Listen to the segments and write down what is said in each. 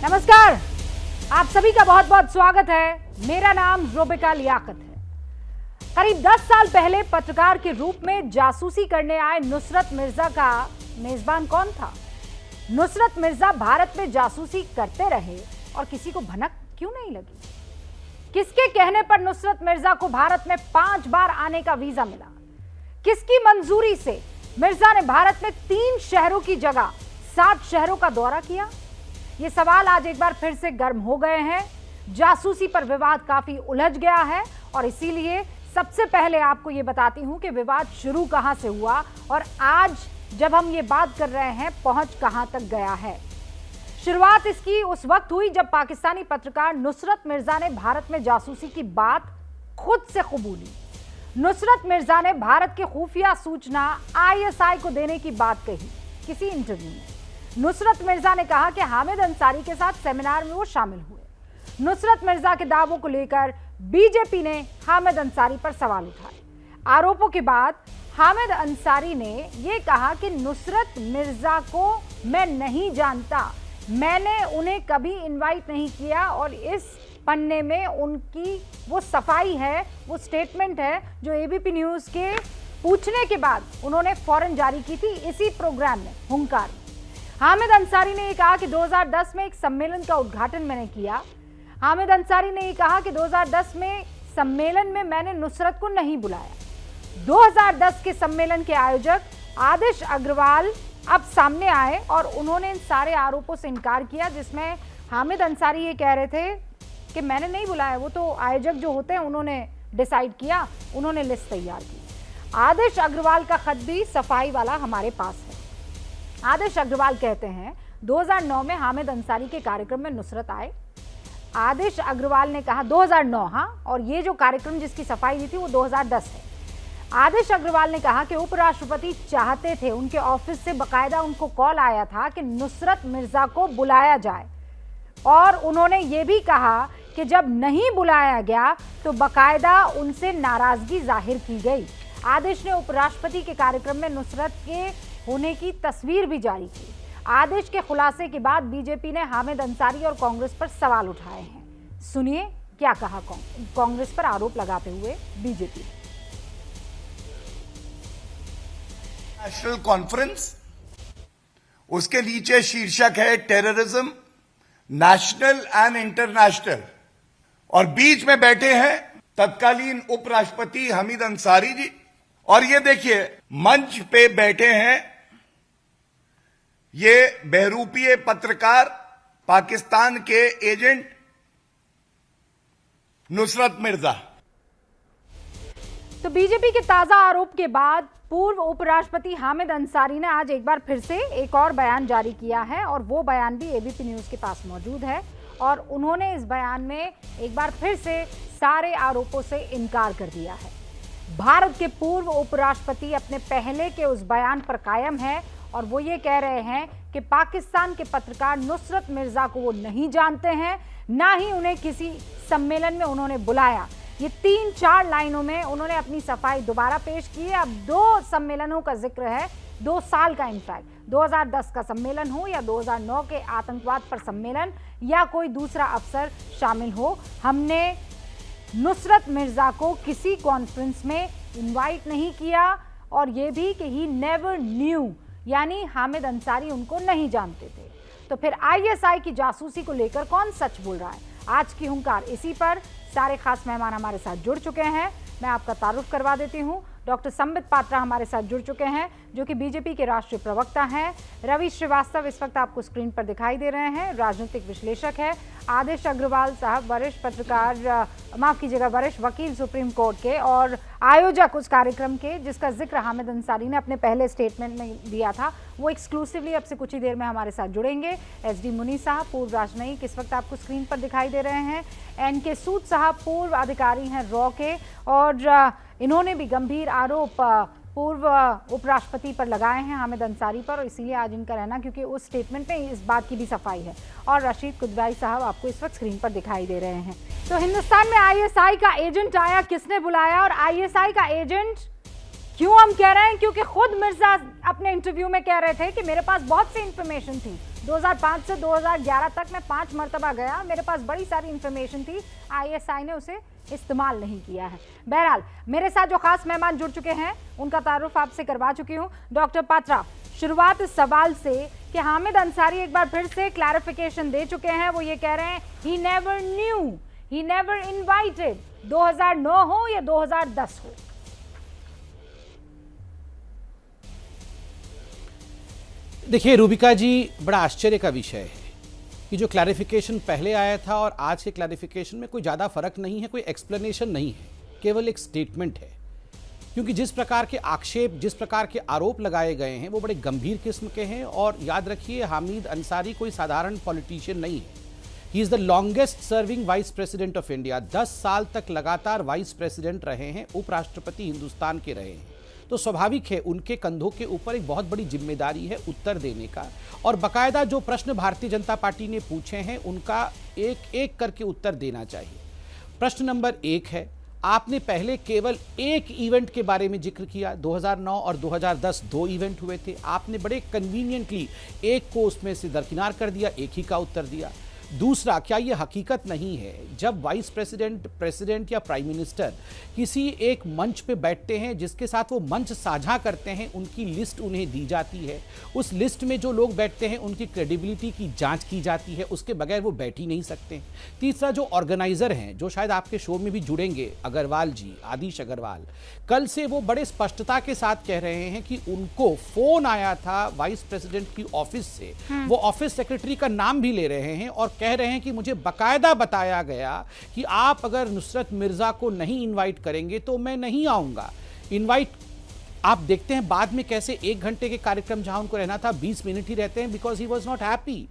नमस्कार, आप सभी का बहुत बहुत स्वागत है। मेरा नाम रुबिका लियाकत है। करीब 10 साल पहले पत्रकार के रूप में जासूसी करने आए नुसरत मिर्जा का मेजबान कौन था? नुसरत मिर्जा भारत में जासूसी करते रहे और किसी को भनक क्यों नहीं लगी? किसके कहने पर नुसरत मिर्जा को भारत में 5 बार आने का वीजा मिला? किसकी मंजूरी से मिर्जा ने भारत में 3 शहरों की जगह 7 शहरों का दौरा किया? ये सवाल आज एक बार फिर से गर्म हो गए हैं। जासूसी पर विवाद काफी उलझ गया है और इसीलिए सबसे पहले आपको ये बताती हूं कि विवाद शुरू कहां से हुआ और आज जब हम ये बात कर रहे हैं पहुंच कहां तक गया है। शुरुआत इसकी उस वक्त हुई जब पाकिस्तानी पत्रकार नुसरत मिर्जा ने भारत में जासूसी की बात खुद से कबूली। नुसरत मिर्जा ने भारत की खुफिया सूचना ISI को देने की बात कही किसी इंटरव्यू में। नुसरत मिर्जा ने कहा कि हामिद अंसारी के साथ सेमिनार में वो शामिल हुए। नुसरत मिर्जा के दावों को लेकर बीजेपी ने हामिद अंसारी पर सवाल उठाए। आरोपों के बाद हामिद अंसारी ने ये कहा कि नुसरत मिर्जा को मैं नहीं जानता, मैंने उन्हें कभी इनवाइट नहीं किया और इस पन्ने में उनकी वो सफाई है, वो स्टेटमेंट है जो ABP न्यूज़ के पूछने के बाद उन्होंने फौरन जारी की थी इसी प्रोग्राम में हुंकार। हामिद अंसारी ने कहा कि 2010 में एक सम्मेलन का उद्घाटन मैंने किया। हामिद अंसारी ने कहा कि 2010 में सम्मेलन में मैंने नुसरत को नहीं बुलाया। 2010 के सम्मेलन के आयोजक आदिश अग्रवाल अब सामने आए और उन्होंने इन सारे आरोपों से इनकार किया, जिसमें हामिद अंसारी ये कह रहे थे कि मैंने नहीं बुलाया, वो तो आयोजक जो होते हैं उन्होंने डिसाइड किया, उन्होंने लिस्ट तैयार की। आदिश अग्रवाल का खत भी सफाई वाला हमारे पास है। आदिश अग्रवाल कहते हैं 2009 में हामिद अंसारी के कार्यक्रम में नुसरत आए। आदिश अग्रवाल ने कहा 2009, हाँ, और ये जो कार्यक्रम जिसकी सफाई दी थी वो 2010 है। आदिश अग्रवाल ने कहा कि उपराष्ट्रपति चाहते थे, उनके ऑफिस से बकायदा उनको कॉल आया था कि नुसरत मिर्जा को बुलाया जाए और उन्होंने ये भी कहा कि जब नहीं बुलाया गया तो बकायदा उनसे नाराजगी जाहिर की गई। आदिश ने उपराष्ट्रपति के कार्यक्रम में नुसरत के होने की तस्वीर भी जारी की। आदेश के खुलासे के बाद बीजेपी ने हामिद अंसारी और कांग्रेस पर सवाल उठाए हैं। सुनिए क्या कहा कांग्रेस पर आरोप लगाते हुए बीजेपी। नेशनल कॉन्फ्रेंस, उसके नीचे शीर्षक है टेररिज्म नेशनल एंड इंटरनेशनल, और बीच में बैठे हैं तत्कालीन उपराष्ट्रपति हामिद अंसारी जी। और ये देखिए मंच पे बैठे हैं ये बहरूपीय पत्रकार पाकिस्तान के एजेंट नुसरत मिर्जा। तो बीजेपी के ताजा आरोप के बाद पूर्व उपराष्ट्रपति हामिद अंसारी ने आज एक बार फिर से एक और बयान जारी किया है और वो बयान भी ABP न्यूज़ के पास मौजूद है और उन्होंने इस बयान में एक बार फिर से सारे आरोपों से इनकार कर दिया है। भारत के पूर्व उपराष्ट्रपति अपने पहले के उस बयान पर कायम है और वो ये कह रहे हैं कि पाकिस्तान के पत्रकार नुसरत मिर्जा को वो नहीं जानते हैं, ना ही उन्हें किसी सम्मेलन में उन्होंने बुलाया। ये 3-4 लाइनों में उन्होंने अपनी सफाई दोबारा पेश की है। अब 2 सम्मेलनों का जिक्र है, 2 साल का, इनफैक्ट 2010 का सम्मेलन हो या 2009 के आतंकवाद पर सम्मेलन या कोई दूसरा अफसर शामिल हो, हमने नुसरत मिर्जा को किसी कॉन्फ्रेंस में इनवाइट नहीं किया और ये भी कि ही नेवर न्यू, यानी हामिद अंसारी उनको नहीं जानते थे। तो फिर ISI की जासूसी को लेकर कौन सच बोल रहा है? आज की हुंकार इसी पर। सारे खास मेहमान हमारे साथ जुड़ चुके हैं। मैं आपका तारुफ करवा देती हूं। डॉक्टर संबित पात्रा हमारे साथ जुड़ चुके हैं जो कि बीजेपी के राष्ट्रीय प्रवक्ता हैं। रवि श्रीवास्तव इस वक्त आपको स्क्रीन पर दिखाई दे रहे हैं, राजनीतिक विश्लेषक है। आदिश अग्रवाल साहब वरिष्ठ पत्रकार, माफ कीजिएगा, वरिष्ठ वकील सुप्रीम कोर्ट के और आयोजक उस कार्यक्रम के जिसका जिक्र हामिद अंसारी ने अपने पहले स्टेटमेंट में दिया था, वो एक्सक्लूसिवली अब से कुछ ही देर में हमारे साथ जुड़ेंगे। SD मुनी साहब पूर्व राजनयिक इस वक्त आपको स्क्रीन पर दिखाई दे रहे हैं। NK सूद साहब पूर्व अधिकारी हैं रॉ के और इन्होंने भी गंभीर आरोप पूर्व उपराष्ट्रपति पर लगाए हैं हामिद अंसारी पर, और इसीलिए आज इनका रहना, क्योंकि उस स्टेटमेंट में इस बात की भी सफाई है। और रशीद कुदवाई साहब आपको इस वक्त स्क्रीन पर दिखाई दे रहे हैं। तो हिंदुस्तान में ISI का एजेंट आया, किसने बुलाया और ISI का एजेंट क्यों हम कह रहे हैं? क्योंकि खुद मिर्जा अपने इंटरव्यू में कह रहे थे कि मेरे पास बहुत सी इंफॉर्मेशन थी 2005 से 2011 तक मैं 5 मरतबा गया, मेरे पास बड़ी सारी इंफॉर्मेशन थी, आईएसआई ने उसे इस्तेमाल नहीं किया है। बहरहाल मेरे साथ जो खास मेहमान जुड़ चुके हैं उनका तारुफ आपसे करवा चुकी हूँ। डॉक्टर पात्रा, शुरुआत इस सवाल से कि हामिद अंसारी एक बार फिर से क्लैरिफिकेशन दे चुके हैं। वो ये कह रहे हैं he never knew, he never invited, 2009 हो या 2010 हो। देखिए रूबिका जी, बड़ा आश्चर्य का विषय है कि जो क्लैरिफिकेशन पहले आया था और आज के क्लैरिफिकेशन में कोई ज़्यादा फर्क नहीं है, कोई एक्सप्लेनेशन नहीं है, केवल एक स्टेटमेंट है। क्योंकि जिस प्रकार के आक्षेप, जिस प्रकार के आरोप लगाए गए हैं वो बड़े गंभीर किस्म के हैं। और याद रखिए, हामिद अंसारी कोई साधारण पॉलिटिशियन नहीं है। He is the longest serving vice president of India. 10 साल तक लगातार वाइस प्रेसिडेंट रहे हैं, उपराष्ट्रपति हिंदुस्तान के रहे हैं। तो स्वाभाविक है उनके कंधों के ऊपर एक बहुत बड़ी जिम्मेदारी है उत्तर देने का। और बाकायदा जो प्रश्न भारतीय जनता पार्टी ने पूछे हैं उनका एक एक करके उत्तर देना चाहिए। प्रश्न नंबर 1 है, आपने पहले केवल एक इवेंट के बारे में जिक्र किया। 2009 और 2010 2 इवेंट हुए थे। आपने बड़े कन्वीनियंटली एक को उसमें से दरकिनार कर दिया, एक ही का उत्तर दिया। दूसरा, क्या यह हकीकत नहीं है जब वाइस प्रेसिडेंट, प्रेसिडेंट या प्राइम मिनिस्टर किसी एक मंच पे बैठते हैं जिसके साथ वो मंच साझा करते हैं, उनकी लिस्ट उन्हें दी जाती है, उस लिस्ट में जो लोग बैठते हैं उनकी क्रेडिबिलिटी की जांच की जाती है, उसके बगैर वो बैठ ही नहीं सकते। तीसरा, जो ऑर्गेनाइजर हैं, जो शायद आपके शो में भी जुड़ेंगे, अग्रवाल जी, आदिश अग्रवाल, कल से वो बड़े स्पष्टता के साथ कह रहे हैं कि उनको फोन आया था वाइस प्रेसिडेंट की ऑफिस से। वो ऑफिस सेक्रेटरी का नाम भी ले रहे हैं और कह रहे हैं कि मुझे बकायदा बताया गया कि आप अगर नुसरत मिर्जा को नहीं इनवाइट करेंगे तो मैं नहीं आऊंगा। इनवाइट आप देखते हैं बाद में कैसे 1 घंटे के कार्यक्रम जहां उनको रहना था 20 मिनट ही रहते हैं, because he was not happy.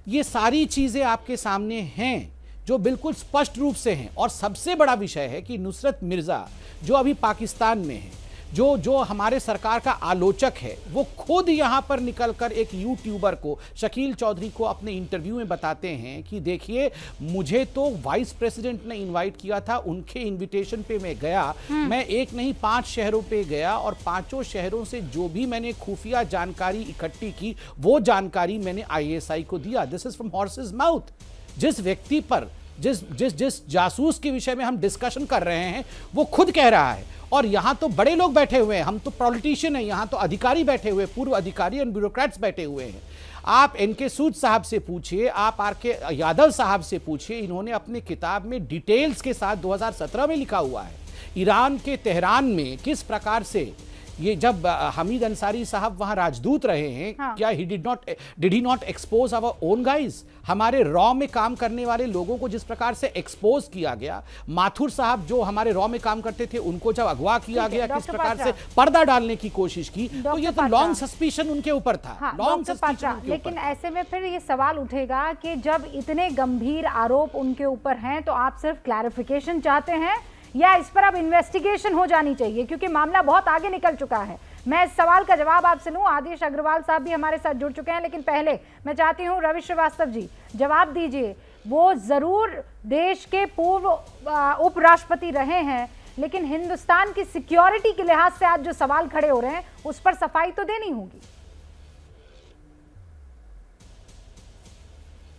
ये सारी चीजें आपके सामने हैं जो बिल्कुल स्पष्ट रूप से हैं। और सबसे बड़ा विषय है कि नुसरत मिर्जा जो अभी पाकिस्तान में है, जो हमारे सरकार का आलोचक है, वो खुद यहां पर निकलकर एक यूट्यूबर को, शकील चौधरी को, अपने इंटरव्यू में बताते हैं कि देखिए मुझे तो वाइस प्रेसिडेंट ने इनवाइट किया था, उनके इनविटेशन पे मैं गया। मैं एक नहीं 5 शहरों पे गया और 5 शहरों से जो भी मैंने खुफिया जानकारी इकट्ठी की वो जानकारी मैंने आईएसआई को दिया। This is from horses mouth. जिस व्यक्ति पर, जिस जासूस के विषय में हम डिस्कशन कर रहे हैं वो खुद कह रहा है। और यहां तो बड़े लोग बैठे हुए हैं, हम तो पॉलिटिशियन हैं, यहां तो अधिकारी बैठे हुए, पूर्व अधिकारी और ब्यूरोक्रेट्स बैठे हुए हैं। आप एनके सूद साहब से पूछिए, आप आरके यादव साहब से पूछिए, इन्होंने अपनी किताब में डिटेल्स के साथ 2017 में लिखा हुआ है ईरान के तेहरान में किस प्रकार से ये जब हामिद अंसारी साहब वहां राजदूत रहे हैं, हाँ। क्या did he not expose our own guys, हमारे रॉ में काम करने वाले लोगों को जिस प्रकार से एक्सपोज किया गया। माथुर साहब जो हमारे रॉ में काम करते थे उनको जब अगवा किया गया, किस प्रकार से पर्दा डालने की कोशिश की, तो ये तो लॉन्ग सस्पिशन उनके ऊपर था। Long suspicion. लेकिन ऐसे में फिर ये सवाल उठेगा कि जब इतने गंभीर आरोप उनके ऊपर हैं तो आप सिर्फ क्लैरिफिकेशन चाहते हैं या इस पर अब इन्वेस्टिगेशन हो जानी चाहिए, क्योंकि मामला बहुत आगे निकल चुका है। मैं इस सवाल का जवाब आपसे लूं। आदिश अग्रवाल साहब भी हमारे साथ जुड़ चुके हैं, लेकिन पहले मैं चाहती हूं रवि श्रीवास्तव जी जवाब दीजिए। वो जरूर देश के पूर्व उपराष्ट्रपति रहे हैं, लेकिन हिंदुस्तान की सिक्योरिटी के लिहाज से आज जो सवाल खड़े हो रहे हैं उस पर सफाई तो देनी होगी।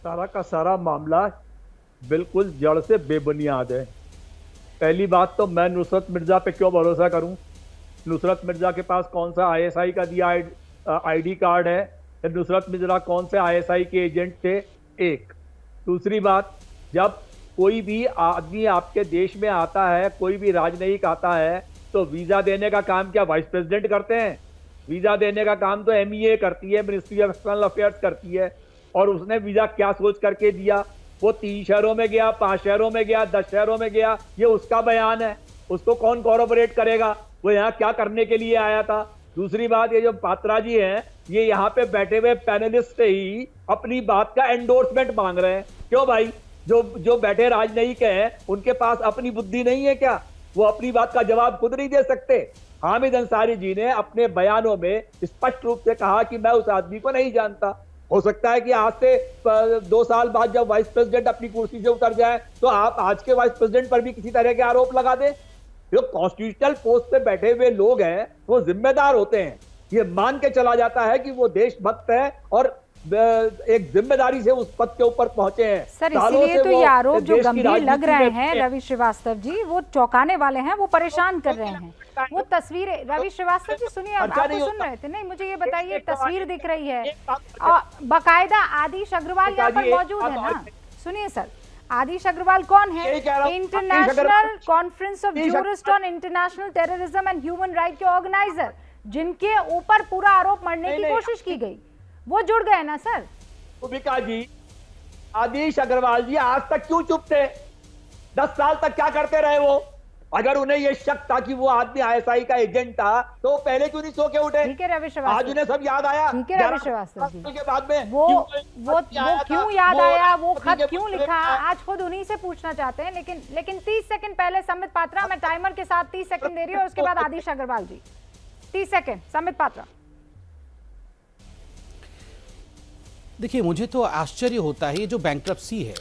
सारा का सारा मामला बिल्कुल जड़ से बेबुनियाद है। पहली बात तो मैं नुसरत मिर्जा पे क्यों भरोसा करूं? नुसरत मिर्जा के पास कौन सा आईएसआई का दिया आईडी कार्ड है? नुसरत मिर्जा कौन से आईएसआई के एजेंट थे? एक। दूसरी बात, जब कोई भी आदमी आपके देश में आता है, कोई भी राजनयिक आता है, तो वीजा देने का काम क्या वाइस प्रेसिडेंट करते हैं? वीजा देने का काम तो एमईए करती है, मिनिस्ट्री ऑफ एक्सटर्नल अफेयर्स करती है। और उसने वीजा क्या सोच करके दिया? वो 3 शहरों में गया, 5 शहरों में गया, 10 शहरों में गया, ये उसका बयान है। उसको कौन कॉरोबोरेट करेगा? वो यहाँ क्या करने के लिए आया था? दूसरी बात, ये जो पात्रा जी हैं, ये यहाँ पे बैठे हुए पैनलिस्ट से ही अपनी बात का एंडोर्समेंट मांग रहे हैं। क्यों भाई? जो बैठे राजनयिक हैं उनके पास अपनी बुद्धि नहीं है क्या? वो अपनी बात का जवाब खुद नहीं दे सकते? हामिद अंसारी जी ने अपने बयानों में स्पष्ट रूप से कहा कि मैं उस आदमी को नहीं जानता। हो सकता है कि आज से 2 साल बाद जब वाइस प्रेसिडेंट अपनी कुर्सी से उतर जाए तो आप आज के वाइस प्रेसिडेंट पर भी किसी तरह के आरोप लगा दें। जो कॉन्स्टिट्यूशनल पोस्ट पे बैठे हुए लोग हैं वो जिम्मेदार होते हैं। ये मान के चला जाता है कि वो देशभक्त है और एक जिम्मेदारी से उस पद के ऊपर पहुंचे हैं। सर सालों इसीलिए से तो वो ये आरोप देश जो की गंभीर लग राजनीति रहे में हैं थे। रवि श्रीवास्तव जी, वो चौंकाने वाले हैं, वो परेशान कर रहे हैं। वो तस्वीरें रवि श्रीवास्तव जी सुनिए, आप खर्चा नहीं आपको सुन होता। रहे थे नहीं, मुझे ये बताइए, एक तो तस्वीर दिख रही है एक बात और बाकायदा आदिश अग्रवाल यहाँ पर एक मौजूद बात है और ना। सुनिए सर, आदिश अग्रवाल कौन है? यही कह रहा हूं, Adish international Agarwal- conference of Adish jurist on international terrorism and human right के ऑर्गेनाइजर, जिनके ऊपर पूरा आरोप मढ़ने की नहीं, कोशिश की गई, वो जुड़ गए ना सर। रूबिका जी, आदिश अग्रवाल जी आज तक क्यों चुप थे? 10 साल तक क्या करते रहे वो? अगर उन्हें यह शक था कि वो आदमी आईएसआई का एजेंट था, तो पहले क्यों नहीं सो के उठे? ठीक है रवि आज श्रीवास्तव, उन्हें सब याद आया। ठीक है रवि 11 श्रीवास्तव जी, साल के बाद में वो क्यों क्यों याद आया, वो राष्ट्रपति खत के क्यों पुत्र लिखा, में- आज खुद उन्हीं से पूछना चाहते हैं। लेकिन 30 सेकंड पहले संबित पात्रा, मैं टाइमर के साथ 30 सेकंड दे रही हूँ, और उसके बाद आदिश अग्रवाल जी 30 सेकंड। संबित पात्रा, देखिए, मुझे तो आश्चर्य होता है, ये जो बैंक्रप्सी है,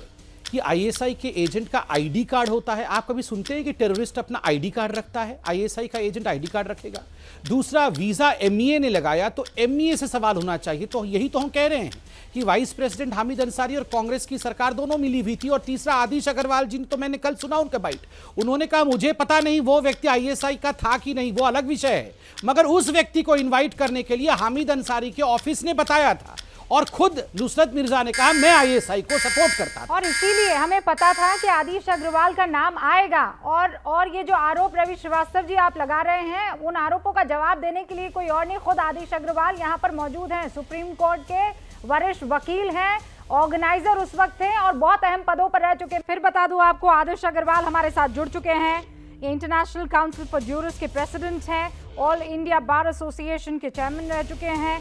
कि आईएसआई के एजेंट का आईडी कार्ड होता है। आप कभी सुनते हैं कि टेररिस्ट अपना आईडी कार्ड रखता है? आईएसआई का एजेंट आईडी कार्ड रखेगा? दूसरा, वीजा एमईए ने लगाया तो एमईए से सवाल होना चाहिए। तो यही तो हम कह रहे हैं कि वाइस प्रेसिडेंट हामिद अंसारी और कांग्रेस की सरकार दोनों मिली हुई थी। और तीसरा, आदिश अग्रवाल जी, तो मैंने कल सुना उनका बाइट, उन्होंने कहा मुझे पता नहीं वो व्यक्ति आईएसआई का था कि नहीं, वो अलग विषय है, मगर उस व्यक्ति को इन्वाइट करने के लिए हामिद अंसारी के ऑफिस ने बताया था, और खुद नुसरत मिर्जा ने कहा मैं आईएसआई को सपोर्ट करता था। और इसीलिए हमें पता था कि आदिश अग्रवाल का नाम आएगा। और ये जो आरोप रवि श्रीवास्तव जी आप लगा रहे हैं, उन आरोपों का जवाब देने के लिए कोई और नहीं, खुद आदिश अग्रवाल यहाँ पर मौजूद हैं। सुप्रीम कोर्ट के वरिष्ठ वकील हैं, ऑर्गेनाइजर उस वक्त थे और बहुत अहम पदों पर रह चुके हैं। फिर बता दूं आपको, आदिश अग्रवाल हमारे साथ जुड़ चुके हैं। ये इंटरनेशनल काउंसिल फॉर ज्यूरिस्ट के प्रेसिडेंट हैं, ऑल इंडिया बार एसोसिएशन के चेयरमैन रह चुके हैं,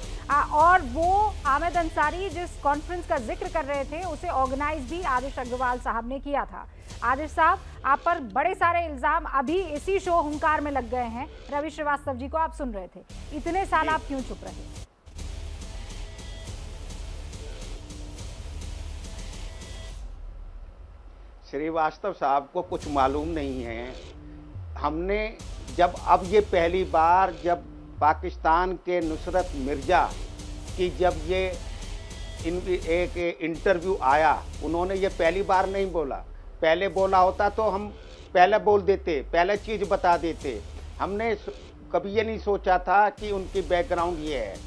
और वो हामिद अंसारी जिस कॉन्फ्रेंस का जिक्र कर रहे थे, उसे ऑर्गेनाइज भी आदिश अग्रवाल साहब ने किया था। आदिश साहब, आप पर बड़े सारे इल्जाम अभी इसी शो हुंकार में लग गए हैं। रवि श्रीवास्तव जी को आप सुन रहे थे, इतने साल आप क्यों चुप रहे? श्रीवास्तव साहब को कुछ मालूम नहीं है। हमने जब अब ये पहली बार जब पाकिस्तान के नुसरत मिर्जा की जब ये एक इंटरव्यू आया, उन्होंने ये पहली बार नहीं बोला। पहले बोला होता तो हम पहले बोल देते, पहले चीज़ बता देते। हमने कभी ये नहीं सोचा था कि उनकी बैकग्राउंड ये है।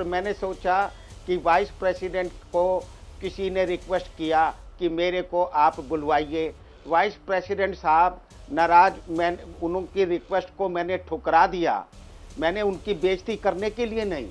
मैंने सोचा कि वाइस प्रेसिडेंट को किसी ने रिक्वेस्ट किया कि मेरे को आप बुलवाइए। वाइस प्रेसिडेंट साहब नाराज, मैं उनकी रिक्वेस्ट को मैंने ठुकरा दिया। मैंने उनकी बेइज्जती करने के लिए नहीं,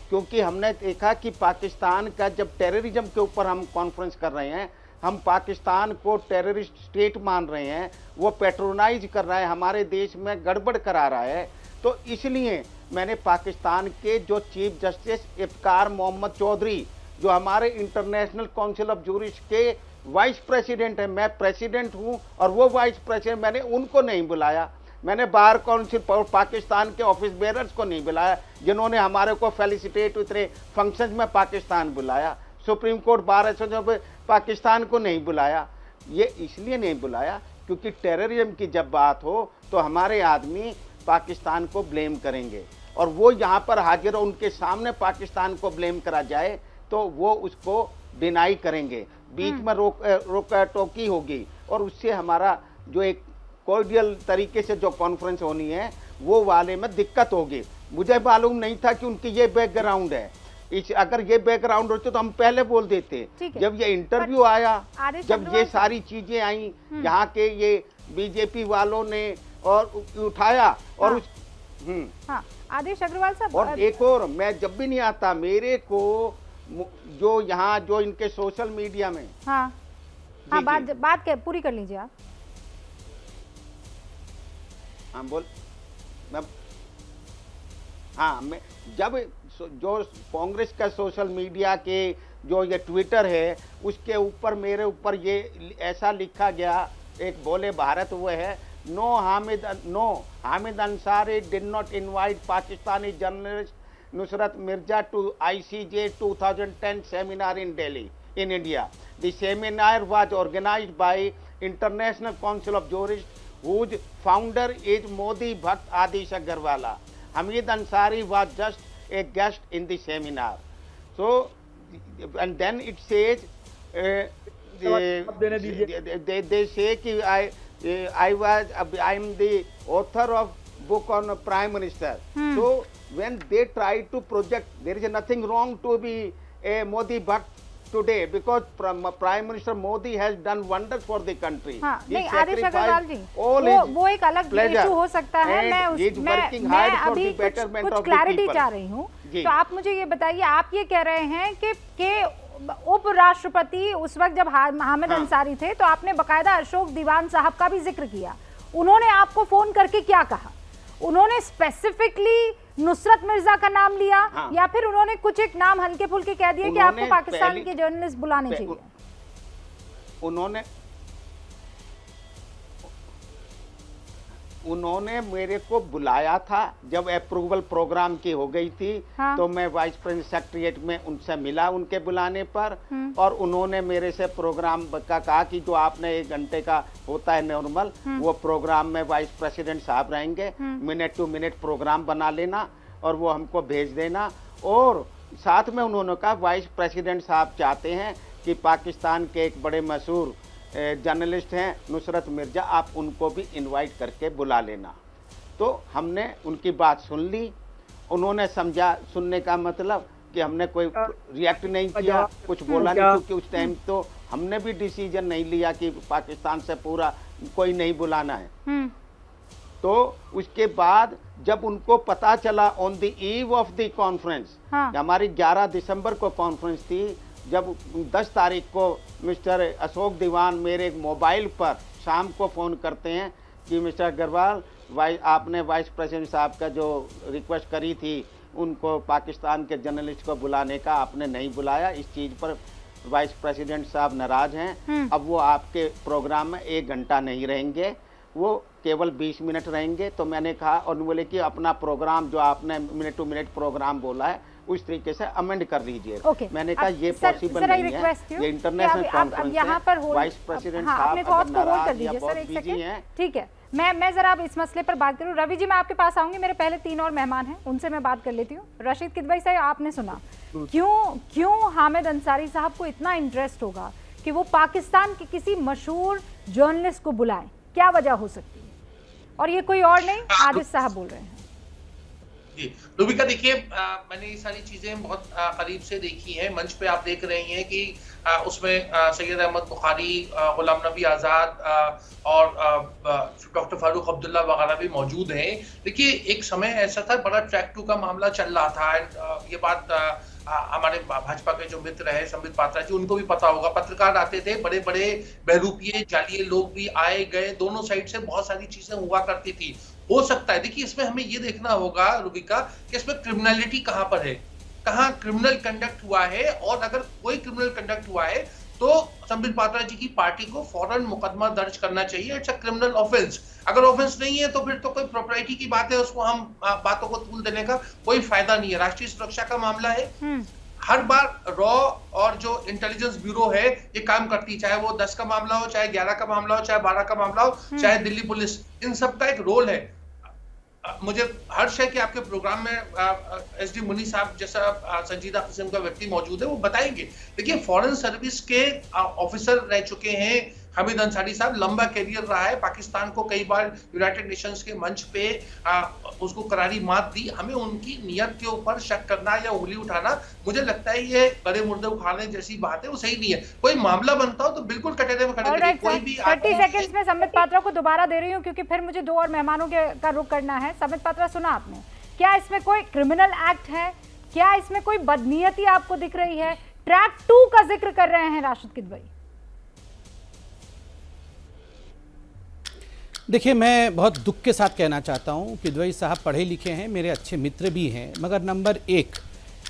क्योंकि हमने देखा कि पाकिस्तान का जब टेररिज्म के ऊपर हम कॉन्फ्रेंस कर रहे हैं, हम पाकिस्तान को टेररिस्ट स्टेट मान रहे हैं, वो पैट्रोनाइज कर रहा है, हमारे देश में गड़बड़ करा रहा है। तो इसलिए मैंने पाकिस्तान के जो चीफ जस्टिस इफ्तिकार मोहम्मद चौधरी, जो हमारे इंटरनेशनल काउंसिल ऑफ ज्यूरिस्ट के वाइस प्रेसिडेंट है, मैं प्रेसिडेंट हूं और वो वाइस प्रेसिडेंट, मैंने उनको नहीं बुलाया। मैंने बार काउंसिल पाकिस्तान के ऑफिस बेरर्स को नहीं बुलाया, जिन्होंने हमारे को फेलिसिटेट उतरे फंक्शंस में पाकिस्तान बुलाया। Supreme court bar association Pakistan को नहीं बुलाया। ये इसलिए नहीं बुलाया क्योंकि टेररिज्म की जब बात हो तो हमारे आदमी पाकिस्तान को ब्लेम करेंगे, और वो यहाँ पर हाजिर हो, उनके सामने पाकिस्तान को ब्लेम करा जाए तो वो उसको डिनाई करेंगे, बीच में रोक टोकी होगी, और उससे हमारा जो एक कोर्डियल तरीके से जो कॉन्फ्रेंस होनी है वो वाले में दिक्कत होगी। मुझे मालूम नहीं था कि उनकी ये बैकग्राउंड है। अगर ये बैकग्राउंड होते तो हम पहले बोल देते। जब ये इंटरव्यू आया, जब ये सारी चीजें आई, यहाँ के ये बीजेपी वालों ने और उठाया और उस हाँ, आदिश अग्रवाल साहब, और एक और, मैं जब भी नहीं आता, मेरे को जो यहाँ जो इनके सोशल मीडिया में हाँ, बात पूरी कर लीजिए आप। हाँ बोल, मैं जब जो कांग्रेस का सोशल मीडिया के जो ये ट्विटर है, उसके ऊपर मेरे ऊपर ये ऐसा लिखा गया, एक बोले भारत हुए है, no Hamid Ansari did not invite Pakistani journalist Nusrat Mirza to ICJ 2010 seminar in Delhi, in India. The seminar was organized by International Council of Jurists, whose founder is Modi Bhakt Adish Agarwala. Hamid Ansari was just a guest in the seminar. So and then it says they say कि I am the author of book on Prime Minister. So when they try to project, there is nothing wrong to be a Modi Bhakt today, because Prime Minister Modi has done wonders for the country. हाँ, He नहीं आदिश अग्रवाल जी, sacrificed all his वो एक अलग pleasure issue हो सकता है। and he is working मैं hard for अभी the betterment कुछ of the क्लैरिटी people. चाह रही हूँ। जी। तो आप मुझे ये बताइए, आप ये कह रहे हैं कि उपराष्ट्रपति उस वक्त जब हामिद अंसारी थे तो आपने बकायदा अशोक दीवान साहब का भी जिक्र किया। उन्होंने आपको फोन करके क्या कहा? उन्होंने स्पेसिफिकली नुसरत मिर्जा का नाम लिया, या फिर उन्होंने कुछ एक नाम हल्के फुल्के कह दिए कि आपको पाकिस्तान के जर्नलिस्ट बुलाने चाहिए? उन्होंने मेरे को बुलाया था जब अप्रूवल प्रोग्राम की हो गई थी। हाँ। तो मैं वाइस प्रेसिडेंट सेक्रेटरिएट में उनसे मिला उनके बुलाने पर, और उन्होंने मेरे से प्रोग्राम का कहा कि जो आपने 1 घंटे का होता है नॉर्मल, वो प्रोग्राम में वाइस प्रेसिडेंट साहब रहेंगे, मिनट टू मिनट प्रोग्राम बना लेना और वो हमको भेज देना। और साथ में उन्होंने कहा वाइस प्रेसिडेंट साहब चाहते हैं कि पाकिस्तान के एक बड़े मशहूर जर्नलिस्ट हैं नुसरत मिर्जा, आप उनको भी इनवाइट करके बुला लेना। तो हमने उनकी बात सुन ली। उन्होंने समझा, सुनने का मतलब कि हमने कोई रिएक्ट नहीं किया, कुछ बोला नहीं, क्योंकि उस टाइम तो हमने भी डिसीजन नहीं लिया कि पाकिस्तान से पूरा कोई नहीं बुलाना है। तो उसके बाद जब उनको पता चला on the eve of the conference, हमारी 11 दिसंबर को कॉन्फ्रेंस थी, जब 10 तारीख को मिस्टर अशोक दीवान मेरे मोबाइल पर शाम को फ़ोन करते हैं कि मिस्टर अग्रवाल, आपने वाइस प्रेसिडेंट साहब का जो रिक्वेस्ट करी थी उनको पाकिस्तान के जर्नलिस्ट को बुलाने का, आपने नहीं बुलाया, इस चीज़ पर वाइस प्रेसिडेंट साहब नाराज़ हैं। अब वो आपके प्रोग्राम में 1 घंटा नहीं रहेंगे, वो केवल 20 मिनट रहेंगे। तो मैंने कहा, और बोले कि अपना प्रोग्राम जो आपने मिनट टू मिनट प्रोग्राम बोला है उस तरीके से अमेंड कर लीजिए। मैंने कहा ये पॉसिबल नहीं है, ये इंटरनेशनल कॉन्फ्रेंस है, वाइस प्रेसिडेंट साहब अगर नाराज या बहुत बिजी हैं। ठीक है, मैं जरा अब इस मसले पर बात करूं। रवि जी, मैं आपके पास आऊंगी, मेरे पहले 3 और मेहमान हैं, उनसे मैं बात कर लेती हूँ। रशीद किदवई साहब, आपने सुना, क्यों हामिद अंसारी साहब को इतना इंटरेस्ट होगा कि वो पाकिस्तान के किसी मशहूर जर्नलिस्ट को बुलाएं? क्या वजह हो सकती है? और ये कोई और नहीं, आदिश साहब बोल रहे हैं। रूबिका, देखिए, मैंने ये सारी चीजें बहुत करीब से देखी हैं। मंच पे आप देख रहे हैं कि उसमें सैयद अहमद बुखारी, गुलाम नबी आज़ाद और डॉक्टर फारूक अब्दुल्ला वगैरह भी मौजूद हैं। देखिए, एक समय ऐसा था, बड़ा ट्रैक 2 का मामला चल रहा था, एंड ये बात हमारे भाजपा के जो मित्र हैं संबित पात्रा जी, उनको भी पता होगा। पत्रकार आते थे, बड़े बड़े बहरूपिये जालिए लोग भी आए गए, दोनों साइड से बहुत सारी चीजें हुआ करती थी। हो सकता है, देखिए, इसमें हमें ये देखना होगा रूबिका कि इसमें क्रिमिनलिटी कहां पर है, कहां क्रिमिनल कंडक्ट हुआ है, और अगर कोई क्रिमिनल कंडक्ट हुआ है तो संबित पात्रा जी की पार्टी को फौरन मुकदमा दर्ज करना चाहिए। It's a criminal offence. अगर ऑफेंस नहीं है तो फिर तो कोई प्रॉपर्टी की बात है, उसको हम बातों को तूल देने का कोई फायदा नहीं है। राष्ट्रीय सुरक्षा का मामला है, हर बार रॉ और जो इंटेलिजेंस ब्यूरो है ये काम करती, चाहे वो 10 का मामला हो, चाहे 11 का मामला हो, चाहे 12 का मामला हो, चाहे दिल्ली पुलिस, इन सब का एक रोल है। मुझे हर्ष है कि आपके प्रोग्राम में एसडी मुनी साहब जैसा संजीदा किस्म का व्यक्ति मौजूद है, वो बताएंगे। देखिए, फॉरेन सर्विस के ऑफिसर रह चुके हैं हामिद अंसारी साहब, लंबा कैरियर रहा है, पाकिस्तान को कई बार यूनाइटेड नेशंस के मंच पे उसको करारी मात दी। हमें उनकी नियत के ऊपर शक करना या उंगली उठाना, मुझे लगता है ये गड़े मुर्दे उखाड़ने जैसी बात है, वो सही नहीं है। कोई मामला बनता हो तो बिल्कुल कटहरे में खड़े रहिए, कोई भी 30 सेकंड्स में संबित पात्रा को दोबारा दे रही हूँ, क्योंकि फिर मुझे 2 और मेहमानों का रुख करना है। संबित पात्रा, सुना आपने, क्या इसमें कोई क्रिमिनल एक्ट है? क्या इसमें कोई बदनीयती आपको दिख रही है? ट्रैक 2 का जिक्र कर रहे हैं राशिद किदवई। देखिए, मैं बहुत दुख के साथ कहना चाहता हूं, किदवई साहब पढ़े लिखे हैं, मेरे अच्छे मित्र भी हैं, मगर नंबर 1,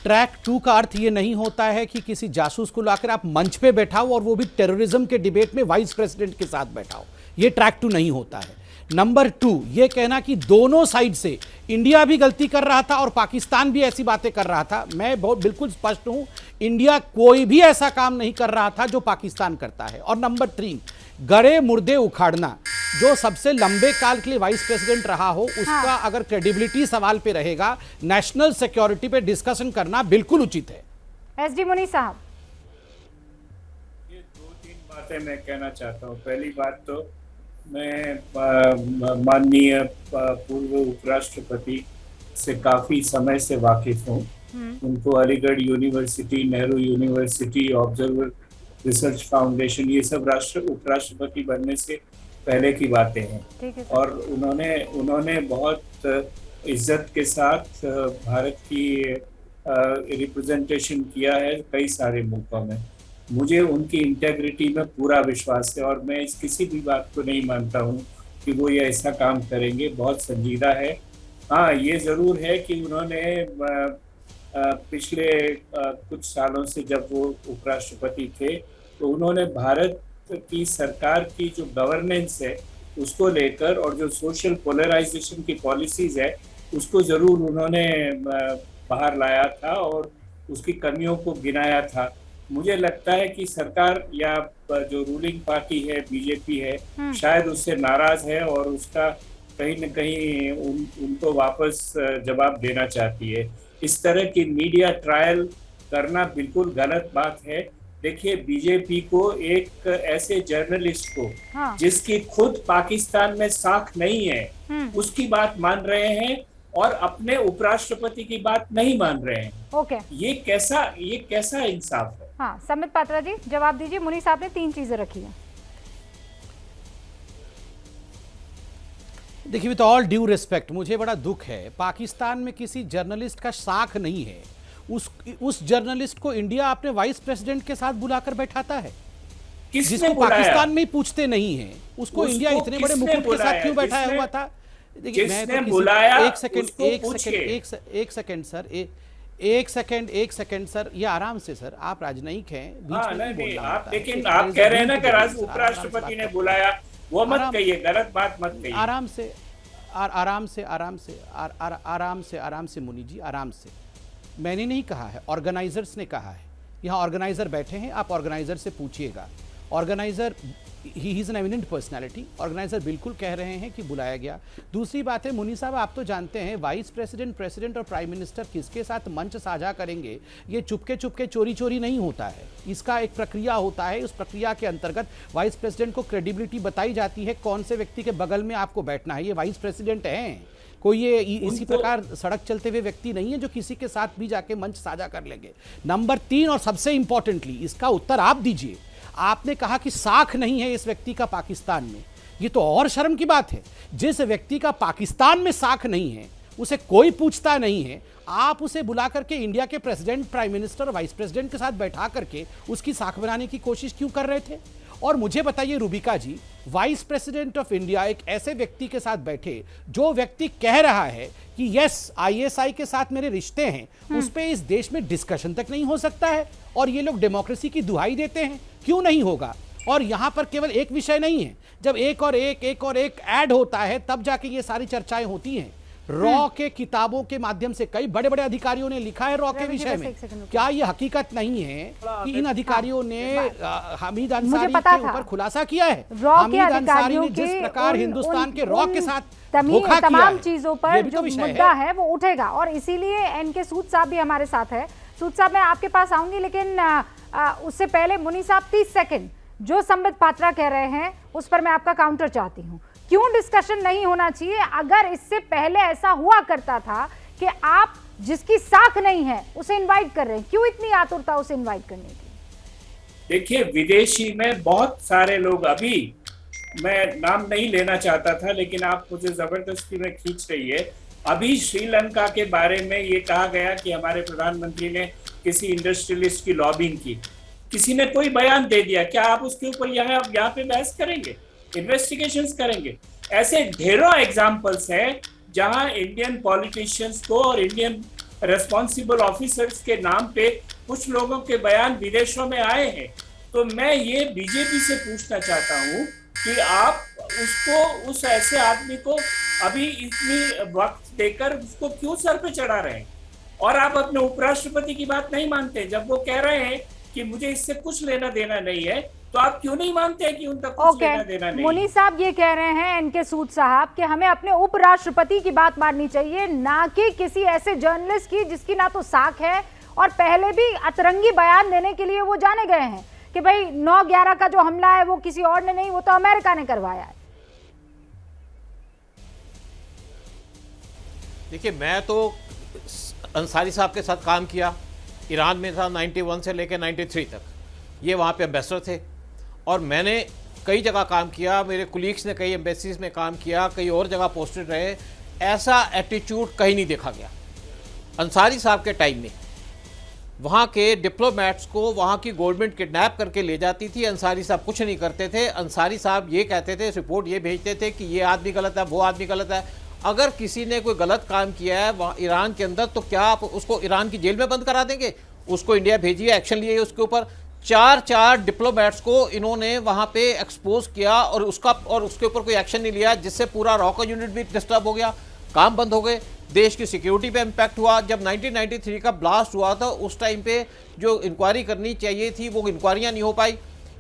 ट्रैक 2 का अर्थ ये नहीं होता है कि किसी जासूस को लाकर आप मंच पे बैठाओ और वो भी टेररिज्म के डिबेट में वाइस प्रेसिडेंट के साथ बैठाओ। ये ट्रैक 2 नहीं होता है। नंबर 2, ये कहना कि दोनों साइड से इंडिया भी गलती कर रहा था और पाकिस्तान भी ऐसी बातें कर रहा था, मैं बहुत बिल्कुल स्पष्ट हूं, इंडिया कोई भी ऐसा काम नहीं कर रहा था जो पाकिस्तान करता है। और नंबर 3, गड़े मुर्दे उखाड़ना, जो सबसे लंबे काल के लिए वाइस प्रेसिडेंट रहा हो उसका अगर क्रेडिबिलिटी सवाल पे रहेगा, नेशनल सिक्योरिटी पे डिस्कशन करना बिल्कुल उचित है। एसडी मुनी साहब। ये दो तीन बातें मैं कहना चाहता हूँ। पहली बात तो मैं माननीय पूर्व उपराष्ट्रपति से काफी समय से वाकिफ हूँ। उनको Aligarh university, Nehru university, observer research foundation, ये सब उपराष्ट्रपति बनने से पहले की बातें हैं। और उन्होंने बहुत इज्जत के साथ भारत की रिप्रेजेंटेशन किया है कई सारे मुल्कों में। मुझे उनकी इंटेग्रिटी में पूरा विश्वास है और मैं इस किसी भी बात को नहीं मानता हूँ कि वो ये ऐसा काम करेंगे। बहुत संजीदा है। हाँ, ये ज़रूर है कि उन्होंने पिछले कुछ सालों से जब वो उपराष्ट्रपति थे तो उन्होंने भारत की सरकार की जो गवर्नेंस है उसको लेकर और जो सोशल पोलराइजेशन की पॉलिसीज है उसको ज़रूर उन्होंने बाहर लाया था और उसकी कमियों को गिनाया था। मुझे लगता है कि सरकार या जो रूलिंग पार्टी है, बीजेपी है, शायद उससे नाराज है और उसका कहीं न कहीं उनको वापस जवाब देना चाहती है। इस तरह की मीडिया ट्रायल करना बिल्कुल गलत बात है। देखिए, बीजेपी को एक ऐसे जर्नलिस्ट को जिसकी खुद पाकिस्तान में साख नहीं है उसकी बात मान रहे हैं और अपने उपराष्ट्रपति की बात नहीं मान रहे हैं। ओके, ये कैसा इंसाफ है? हाँ, संबित पात्रा जी जवाब दीजिए। मुनी साहब ने 3 चीजें रखी हैं। देखिए, विद ऑल ड्यू रिस्पेक्ट, मुझे बड़ा दुख है, पाकिस्तान में किसी जर्नलिस्ट का साख नहीं है। उस जर्नलिस्ट को इंडिया अपने वाइस प्रेसिडेंट के साथ बुलाकर बैठाता है, जिसको पाकिस्तान में ही पूछते नहीं है। उसको इंडिया इतने बड़े मुकुट के साथ क्यों बैठाया हुआ था? देखिए, मैं तो एक सेकंड सर, ये आराम से सर, आप राजनयिक हैं, बीच में नहीं बोलना होता है। लेकिन आप कह रहे हैं ना कि उपराष्ट्रपति ने बुलाया, वो मत कहिए, गलत बात मत कहिए। आराम से मुनी जी, आराम से। मैंने नहीं कहा है, ऑर्गेनाइजर्स ने कहा है। यहाँ ऑर्गेनाइजर बैठे हैं, आप ऑर्गेनाइजर से पूछिएगा। Organiser he is an eminent personality. Organiser बिल्कुल कह रहे हैं कि बुलाया गया। दूसरी बात है, मुनी साहब आप तो जानते हैं वाइस प्रेसिडेंट, प्रेसिडेंट और प्राइम मिनिस्टर किसके साथ मंच साझा करेंगे, ये चुपके चुपके चोरी चोरी नहीं होता है। इसका एक प्रक्रिया होता है। उस प्रक्रिया के अंतर्गत वाइस प्रेसिडेंट को क्रेडिबिलिटी बताई जाती है, कौन से व्यक्ति के बगल में आपको बैठना है। ये वाइस प्रेसिडेंट हैं, कोई ये इसी प्रकार सड़क चलते हुए व्यक्ति नहीं है जो किसी के साथ भी जाके मंच साझा कर लेंगे। नंबर 3 और सबसे इंपॉर्टेंटली, इसका उत्तर आप दीजिए। आपने कहा कि साख नहीं है इस व्यक्ति का पाकिस्तान में। ये तो और शर्म की बात है। जिस व्यक्ति का पाकिस्तान में साख नहीं है, उसे कोई पूछता नहीं है, आप उसे बुला करके इंडिया के प्रेसिडेंट, प्राइम मिनिस्टर और वाइस प्रेसिडेंट के साथ बैठा करके उसकी साख बनाने की कोशिश क्यों कर रहे थे? और मुझे बताइए रूबिका जी, वाइस प्रेसिडेंट ऑफ इंडिया एक ऐसे व्यक्ति के साथ बैठे जो व्यक्ति कह रहा है कि यस, आईएसआई के साथ मेरे रिश्ते हैं, उस पे इस देश में डिस्कशन तक नहीं हो सकता है, और ये लोग डेमोक्रेसी की दुहाई देते हैं। क्यों नहीं होगा? और यहां पर केवल एक विषय नहीं है, जब एक और एक ऐड होता है तब जाके ये सारी चर्चाएं होती हैं। रॉ के किताबों के माध्यम से कई बड़े बड़े अधिकारियों ने लिखा है रॉ के विषय में। क्या ये हकीकत नहीं है कि इन अधिकारियों ने हमीद अंसारी के ऊपर खुलासा किया है? हमीद अंसारी ने जिस प्रकार हिंदुस्तान के रॉ के साथ धोखा किया तमाम है, चीजों पर जो मुद्दा है वो उठेगा, और इसीलिए एनके सूद साहब भी हमारे साथ है। सूद साहब, मैं आपके पास आऊंगी, लेकिन उससे पहले मुनी साहब 30 सेकंड, जो संबित पात्रा कह रहे हैं उस पर मैं आपका काउंटर चाहती हूँ। क्यों डिस्कशन नहीं होना चाहिए? अगर इससे पहले ऐसा हुआ करता था कि आप जिसकी साख नहीं है उसे इनवाइट कर रहे हैं, क्यों इतनी आतुरता उसे इनवाइट करने की? देखिए, विदेशी में बहुत सारे लोग, अभी मैं नाम नहीं लेना चाहता था लेकिन आप मुझे जबरदस्ती में खींच रही है। अभी श्रीलंका के बारे में ये कहा गया कि हमारे प्रधानमंत्री ने किसी इंडस्ट्रियलिस्ट की लॉबिंग की, किसी ने कोई बयान दे दिया, क्या आप उसके ऊपर यहाँ पे बहस करेंगे, इन्वेस्टिगेशंस करेंगे? ऐसे ढेरों एग्जाम्पल्स हैं जहां इंडियन पॉलिटिशियंस को और इंडियन रेस्पॉन्सिबल ऑफिसर्स के नाम पे कुछ लोगों के बयान विदेशों में आए हैं। तो मैं ये बीजेपी से पूछना चाहता हूँ कि आप उसको, उस ऐसे आदमी को अभी इतनी वक्त देकर उसको क्यों सर पे चढ़ा रहे हैं? और आप अपने उपराष्ट्रपति की बात नहीं मानते जब वो कह रहे हैं कि मुझे इससे कुछ लेना देना नहीं है, तो आप क्यों नहीं मानते हैं कि उनका कुछ लेना देना नहीं? मुनी साहब ये कह रहे हैं, एनके सूद साहब, कि हमें अपने उपराष्ट्रपति की बात माननी चाहिए, ना कि किसी ऐसे जर्नलिस्ट की जिसकी ना तो साख है और पहले भी अतरंगी बयान देने के लिए वो जाने गए हैं कि भाई 9/11 का जो हमला है वो किसी और ने नहीं, वो तो अमेरिका ने करवाया है। देखिए, मैं तो अंसारी साहब के साथ काम किया, ईरान में था 91 से लेकर 93 तक। ये वहाँ पे एम्बेसडर थे और मैंने कई जगह काम किया, मेरे कुलीग्स ने कई एम्बेसीज में काम किया, कई और जगह पोस्टेड रहे। ऐसा एटीट्यूड कहीं नहीं देखा गया। अंसारी साहब के टाइम में वहाँ के डिप्लोमेट्स को वहाँ की गवर्नमेंट किडनैप करके ले जाती थी, अंसारी साहब कुछ नहीं करते थे। अंसारी साहब ये कहते थे, रिपोर्ट ये भेजते थे कि ये आदमी गलत है, वो आदमी गलत है। अगर किसी ने कोई गलत काम किया है वहाँ ईरान के अंदर, तो क्या आप उसको ईरान की जेल में बंद करा देंगे? उसको इंडिया भेजिए, एक्शन लिए उसके ऊपर। चार डिप्लोमेट्स को इन्होंने वहाँ पे एक्सपोज किया और उसके ऊपर कोई एक्शन नहीं लिया, जिससे पूरा रॉ का यूनिट भी डिस्टर्ब हो गया, काम बंद हो गए, देश की सिक्योरिटी पे इम्पैक्ट हुआ। जब 1993 का ब्लास्ट हुआ था उस टाइम पे जो इंक्वायरी करनी चाहिए थी वो इंक्वायरियाँ नहीं हो पाई।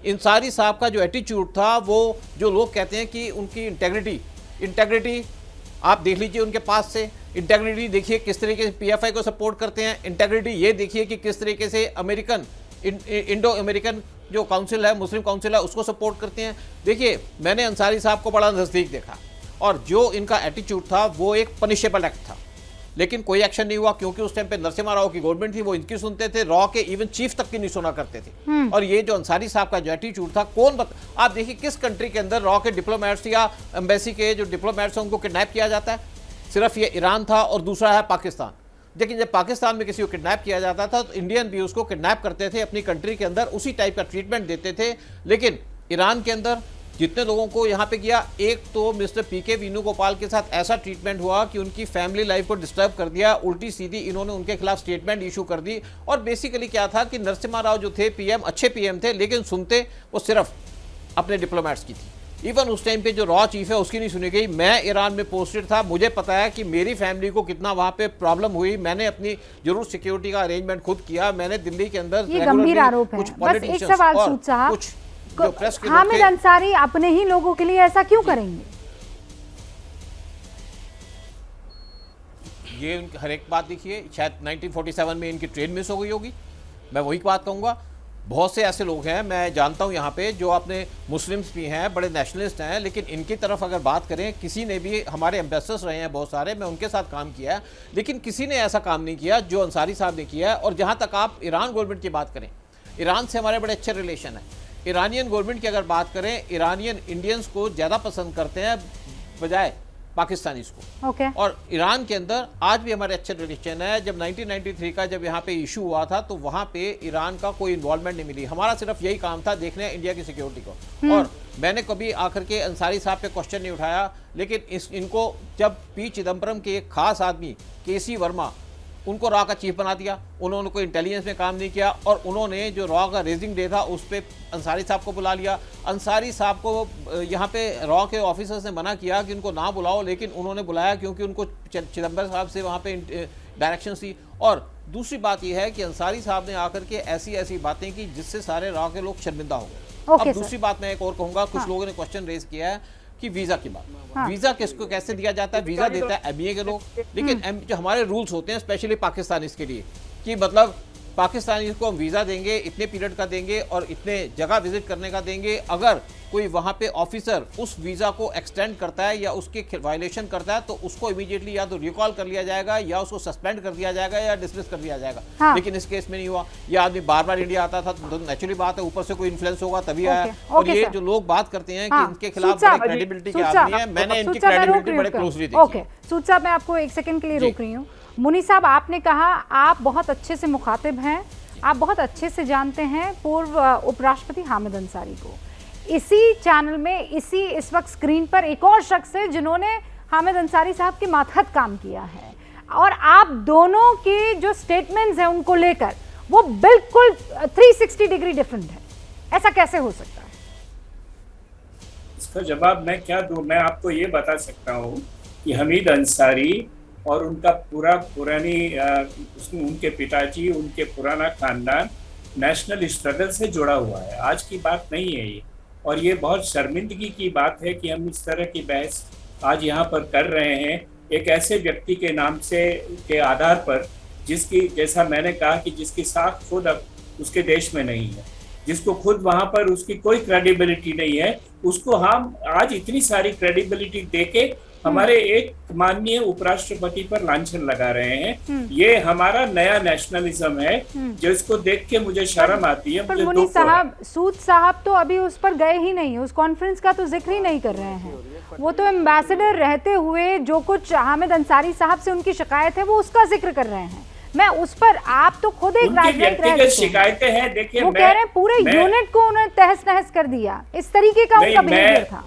अंसारी साहब का जो एटीट्यूड था, वो जो लोग कहते हैं कि उनकी इंटेग्रिटी आप देख लीजिए, उनके पास से इंटेग्रिटी देखिए किस तरीके से पीएफआई को सपोर्ट करते हैं। इंटेग्रिटी ये देखिए कि किस तरीके से इंडो अमेरिकन जो काउंसिल है, मुस्लिम काउंसिल है, उसको सपोर्ट करते हैं। देखिए, मैंने अंसारी साहब को बड़ा नज़दीक देखा और जो इनका एटीट्यूड था वो एक पनिशेबल एक्ट था, लेकिन कोई एक्शन नहीं हुआ क्योंकि उस टाइम पे नरसिम्हा राव की गवर्नमेंट थी, वो इनकी सुनते थे, रॉ के इवन चीफ तक की नहीं सुना करते थे। और ये जो अंसारी साहब का जो एटीट्यूड था, आप देखिए किस कंट्री के अंदर रॉ के डिप्लोमेट्स या एम्बेसी के जो डिप्लोमेट्स हैं उनको किडनैप किया जाता है? सिर्फ ये ईरान था और दूसरा है पाकिस्तान। लेकिन जब पाकिस्तान में किसी को किडनैप किया जाता था तो इंडियन भी उसको किडनैप करते थे, अपनी कंट्री के अंदर उसी टाइप का ट्रीटमेंट देते थे। लेकिन ईरान के अंदर जितने लोगों को यहाँ पे किया, एक तो मिस्टर पीके वेणुगोपाल के साथ ऐसा ट्रीटमेंट हुआ कि उनकी फैमिली लाइफ को डिस्टर्ब कर दिया, उल्टी सीधी इन्होंने उनके खिलाफ स्टेटमेंट इशू कर दी। और बेसिकली क्या था कि नरसिम्हा राव जो थे पीएम, अच्छे पीएम थे, लेकिन सुनते वो सिर्फ अपने डिप्लोमेट्स की थी। इवन उस टाइम पे जो रॉ चीफ है उसकी नहीं सुनी गई। मैं ईरान में पोस्टेड था, मुझे पता है कि मेरी फैमिली को कितना वहाँ पे प्रॉब्लम हुई। मैंने अपनी जरूर सिक्योरिटी का अरेंजमेंट खुद किया। मैंने दिल्ली के अंदर ये गंभीर आरोप है। बस एक सवाल सूद साहब, हामिद अंसारी अपने ही लोगों के लिए ऐसा क्यों करेंगे? ये हर एक बात देखिए, शायद 1947 में इनकी ट्रेन मिस हो गई होगी, मैं वही बात कहूँगा। बहुत से ऐसे लोग हैं मैं जानता हूँ यहाँ पे जो अपने मुस्लिम्स भी हैं, बड़े नेशनलिस्ट हैं, लेकिन इनकी तरफ अगर बात करें, किसी ने भी, हमारे एम्बेसडर्स रहे हैं बहुत सारे, मैं उनके साथ काम किया है, लेकिन किसी ने ऐसा काम नहीं किया जो अंसारी साहब ने किया है। और जहाँ तक आप ईरान गवर्नमेंट की बात करें, ईरान से हमारे बड़े अच्छे रिलेशन है। ईरानियन गवर्नमेंट की अगर बात करें, ईरानियन इंडियंस को ज़्यादा पसंद करते हैं बजाय पाकिस्तानीज को। और ईरान के अंदर आज भी हमारे अच्छे रिलेशन है। जब 1993 का जब यहाँ पे इशू हुआ था तो वहाँ पे ईरान का कोई इन्वॉल्वमेंट नहीं मिली। हमारा सिर्फ यही काम था, देखने इंडिया की सिक्योरिटी को। और मैंने कभी आकर के अंसारी साहब पे क्वेश्चन नहीं उठाया, लेकिन इनको जब पी चिदम्बरम के एक खास आदमी केसी वर्मा, उनको रॉ का चीफ बना दिया, उन्होंने कोई इंटेलिजेंस में काम नहीं किया और उन्होंने जो रॉ का रेजिंग डे था उस पर अंसारी साहब को बुला लिया। अंसारी साहब को यहाँ पे रॉ के ऑफिसर्स ने मना किया कि उनको ना बुलाओ, लेकिन उन्होंने बुलाया क्योंकि उनको चिदम्बरम साहब से वहाँ पे डायरेक्शन थी। और दूसरी बात यह है कि अंसारी साहब ने आकर के ऐसी ऐसी बातें की जिससे सारे रॉ के लोग शर्मिंदा हो गए। अब दूसरी बात मैं एक और कहूँगा, कुछ लोगों ने क्वेश्चन रेज किया है कि वीजा की बात। वीजा किसको कैसे दिया जाता है? वीजा देता है एमईए के लोग, लेकिन जो हमारे रूल्स होते हैं स्पेशली पाकिस्तानीज के लिए कि मतलब पाकिस्तानी को हम वीज़ा देंगे, इतने पीरियड का देंगे और इतने जगह विजिट करने का देंगे। अगर कोई वहाँ पे ऑफिसर उस वीज़ा को एक्सटेंड करता है या उसके वायलेशन करता है तो उसको इमीडिएटली या तो रिकॉल कर लिया जाएगा या उसको सस्पेंड कर दिया जाएगा या डिसमिस कर दिया जाएगा। लेकिन इस केस में नहीं हुआ। ये आदमी बार बार इंडिया आता था तो नेचुरली बात है, ऊपर से कोई इन्फ्लुएंस होगा तभी आया। और ये जो लोग बात करते हैं कि इनके खिलाफ बड़ी क्रेडिबिलिटी के आदमी है, मैंने इनकी क्रेडिबिलिटी बड़े क्लोजली देखी। ओके सूद साहब, मैं आपको एक सेकंड के लिए रोक रही हूँ। मुनी साहब, आपने कहा आप बहुत अच्छे से मुखातिब हैं, आप बहुत अच्छे से जानते हैं पूर्व उपराष्ट्रपति हामिद अंसारी को। इसी चैनल में इस वक्त स्क्रीन पर एक और शख्स है जिन्होंने हामिद अंसारी साहब के मातहत काम किया है, और आप दोनों के जो स्टेटमेंट्स हैं उनको लेकर वो बिल्कुल 360 डिग्री डिफरेंट है। ऐसा कैसे हो सकता है? इसका जवाब मैं क्या दूं? मैं आपको ये बता सकता हूँ कि हमीद अंसारी और उनका उनके पिताजी, उनके पुराना खानदान नेशनल स्ट्रगल से जुड़ा हुआ है। आज की बात नहीं है ये, और ये बहुत शर्मिंदगी की बात है कि हम इस तरह की बहस आज यहाँ पर कर रहे हैं एक ऐसे व्यक्ति के नाम से के आधार पर जिसकी, जैसा मैंने कहा कि जिसकी साख खुद अब उसके देश में नहीं है, जिसको खुद वहां पर उसकी कोई क्रेडिबिलिटी नहीं है, उसको हम आज इतनी सारी क्रेडिबिलिटी देके हमारे एक माननीय उपराष्ट्रपति पर लांछन लगा रहे हैं। ये हमारा नया नेशनलिज्म है, जिसको देख के मुझे शर्म आती है। पर मुनीर साहब, सूद साहब तो अभी उस पर गए ही नहीं, उस कॉन्फ्रेंस का तो जिक्र ही नहीं कर रहे हैं। वो तो एम्बेसडर रहते हुए जो कुछ हामिद अंसारी साहब से उनकी शिकायत है वो उसका जिक्र कर रहे हैं। मैं उस पर, आप तो खुद एक राजनीतिक रह चुके हैं। शिकायतें हैं, देखिए वो कह रहे हैं पूरे यूनिट को उन्होंने तहस नहस कर दिया, इस तरीके का उनका बिहेवियर था।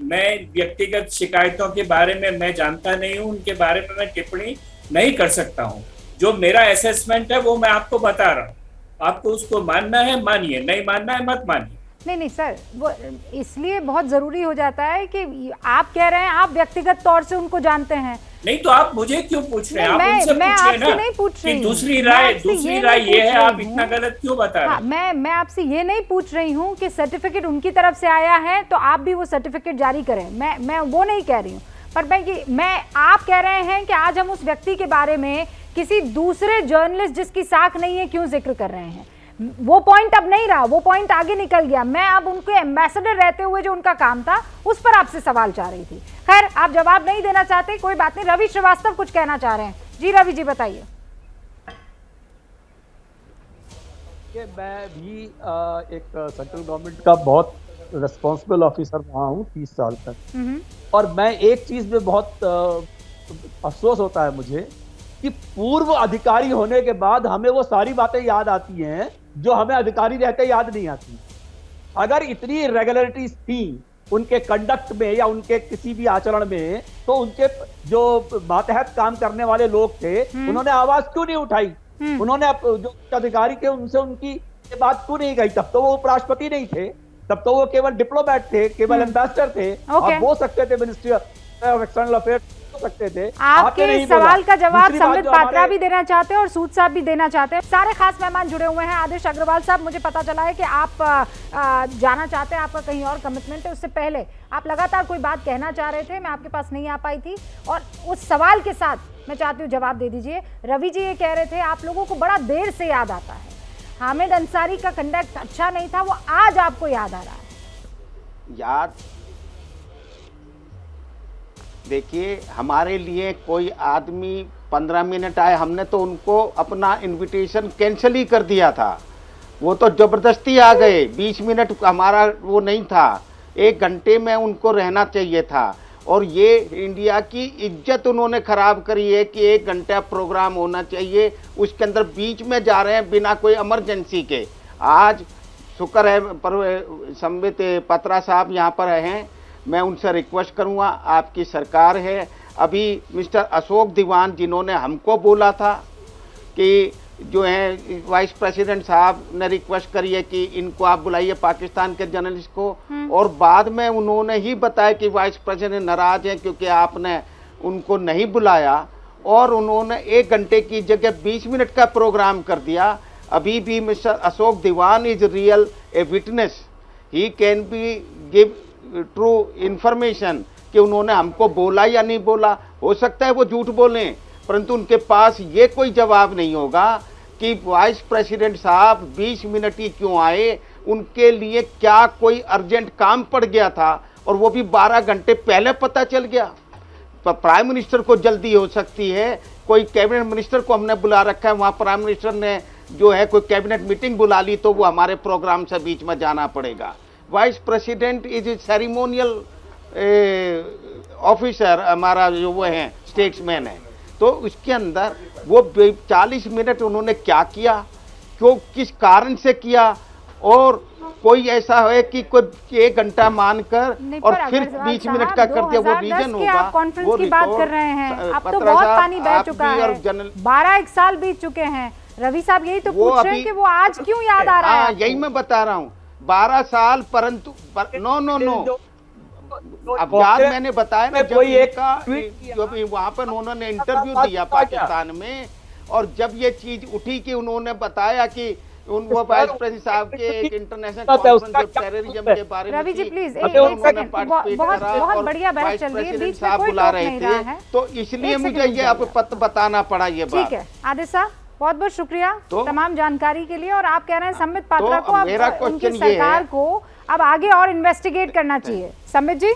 मैं व्यक्तिगत शिकायतों के बारे में मैं जानता नहीं हूं, उनके बारे में मैं टिप्पणी नहीं कर सकता हूं। जो मेरा असेसमेंट है वो मैं आपको बता रहा हूं, आपको उसको मानना है मानिए, नहीं मानना है मत मानिए। नहीं सर, वो इसलिए बहुत जरूरी हो जाता है कि आप कह रहे हैं आप व्यक्तिगत तौर से उनको जानते हैं। नहीं तो आप मुझे क्यों पूछ रहे हैं? आप उनसे पूछिए ना। नहीं पूछ रही, दूसरी राय ये है, आप इतना गलत क्यों बता रहे हैं? मैं आपसे ये नहीं पूछ रही हूँ कि सर्टिफिकेट उनकी तरफ से आया है तो आप भी वो सर्टिफिकेट जारी करें, मैं वो नहीं कह रही हूँ। पर मैं आप कह रहे हैं कि आज हम उस व्यक्ति के बारे में किसी दूसरे जर्नलिस्ट जिसकी साख नहीं है क्यों जिक्र कर रहे हैं। वो पॉइंट अब नहीं रहा, वो पॉइंट आगे निकल गया। मैं अब उनके एम्बेसडर रहते हुए जो उनका काम था उस पर आपसे सवाल चाह रही थी। खैर, आप जवाब नहीं देना चाहते, कोई बात नहीं। रवि श्रीवास्तव कुछ कहना चाह रहे हैं। जी रवि जी बताइए। मैं भी एक सेंट्रल गवर्नमेंट का बहुत रिस्पॉन्सिबल ऑफिसर रहा हूँ 30 साल तक, और मैं एक चीज में बहुत अफसोस होता है मुझे कि पूर्व अधिकारी होने के बाद हमें वो सारी बातें याद आती हैं जो हमें अधिकारी रहते याद नहीं आती। अगर इतनी रेगुलरिटीज थी उनके कंडक्ट में या उनके किसी भी आचरण में, तो उनके जो मातहत काम करने वाले लोग थे उन्होंने आवाज क्यों नहीं उठाई? उन्होंने जो अधिकारी थे उनसे उनकी बात क्यों नहीं गई? तब तो वो उपराष्ट्रपति नहीं थे, तब तो वो केवल डिप्लोमेट थे, केवल एम्बेसडर थे। आप बोल सकते थे मिनिस्ट्री ऑफ एक्सटर्नल अफेयर्स सकते थे। आपके इस सवाल का जवाब समृद्ध पात्रा भी देना चाहते हैं और सूद साहब भी देना चाहते हैं। सारे खास मेहमान जुड़े हुए हैं। आदेश अग्रवाल साहब, मुझे पता चला है कि आप जाना चाहते हैं, आपका कहीं और कमिटमेंट है। उससे पहले आप लगातार कोई बात कहना चाह रहे थे, मैं आपके पास नहीं आ पाई थी, और उस सवाल के साथ मैं चाहती हूँ जवाब दे दीजिए। रवि जी ये कह रहे थे आप लोगों को बड़ा देर से याद आता है, हामिद अंसारी का कंडक्ट अच्छा नहीं था, वो आज आपको याद आ रहा है। याद देखिए, हमारे लिए कोई आदमी 15 मिनट आए, हमने तो उनको अपना इनविटेशन कैंसिल ही कर दिया था। वो तो जबरदस्ती आ गए, 20 मिनट हमारा वो नहीं था, 1 घंटे में उनको रहना चाहिए था। और ये इंडिया की इज्जत उन्होंने खराब करी है कि 1 घंटा प्रोग्राम होना चाहिए, उसके अंदर बीच में जा रहे हैं बिना कोई इमरजेंसी के। आज शुक्र है पर संबित पत्रा साहब यहाँ पर हैं, मैं उनसे रिक्वेस्ट करूंगा, आपकी सरकार है। अभी मिस्टर अशोक दीवान जिन्होंने हमको बोला था कि जो है वाइस प्रेसिडेंट साहब ने रिक्वेस्ट करी है कि इनको आप बुलाइए पाकिस्तान के जर्नलिस्ट को, और बाद में उन्होंने ही बताया कि वाइस प्रेसिडेंट नाराज हैं क्योंकि आपने उनको नहीं बुलाया, और उन्होंने 1 घंटे की जगह 20 मिनट का प्रोग्राम कर दिया। अभी भी mister Ashok Diwan is real a witness, he can be give true information कि उन्होंने हमको बोला या नहीं बोला। हो सकता है वो झूठ बोलें, परंतु उनके पास ये कोई जवाब नहीं होगा कि वाइस प्रेसिडेंट साहब 20 मिनट ही क्यों आए, उनके लिए क्या कोई अर्जेंट काम पड़ गया था, और वो भी 12 घंटे पहले पता चल गया। प्राइम मिनिस्टर को जल्दी हो सकती है, कोई कैबिनेट मिनिस्टर को हमने बुला रखा है, वहाँ प्राइम मिनिस्टर ने जो है कोई कैबिनेट मीटिंग बुला ली तो वो हमारे प्रोग्राम से बीच में जाना पड़ेगा। Vice president is a ceremonial officer, हमारा जो वो है स्टेट्समैन है, तो उसके अंदर वो 40 मिनट उन्होंने क्या किया, क्यों, किस कारण से किया, और कोई ऐसा है कि कोई 1 घंटा मानकर और फिर 20 मिनट का कर दिया, वो रीजन होगा। आप कॉन्फ्रेंस की बात कर रहे हैं, अब तो बहुत पानी बह चुका है, 12-1 साल बीत चुके हैं। रवि साहब यही तो पूछ रहे हैं कि वो आज क्यों याद आ रहा है? यही मैं बता रहा हूँ, 12 साल, परंतु नो अब याद मैंने बताया ना, जब वहाँ पर उन्होंने इंटरव्यू दिया पाकिस्तान में, और जब ये चीज उठी कि उन्होंने बताया कि वो वाइस प्रेसिडेंट साहब के एक इंटरनेशनल कॉन्फ्रेंस जो टेररिज्म के बारे में रवि जी थी, प्लीज उसमें एक उन्होंने सेकंड, participate बहुत करा बहुत और बढ़िया बहस वाइस चल रही है, प्रेसिडेंट बीच में साहब कोई बुला टोक रहे नहीं रहा थे, है। तो इसलिए एक मुझे सेकंड ये आप बताना पड़ा ये बात। ठीक है आदित्य साहब, बहुत बहुत शुक्रिया तो- तमाम जानकारी के लिए। और आप कह रहे हैं संबित पात्रा को अब मेरा उनकी क्वेश्चन ये सरकार है- को अब आगे और इन्वेस्टिगेट करना चाहिए। संबित जी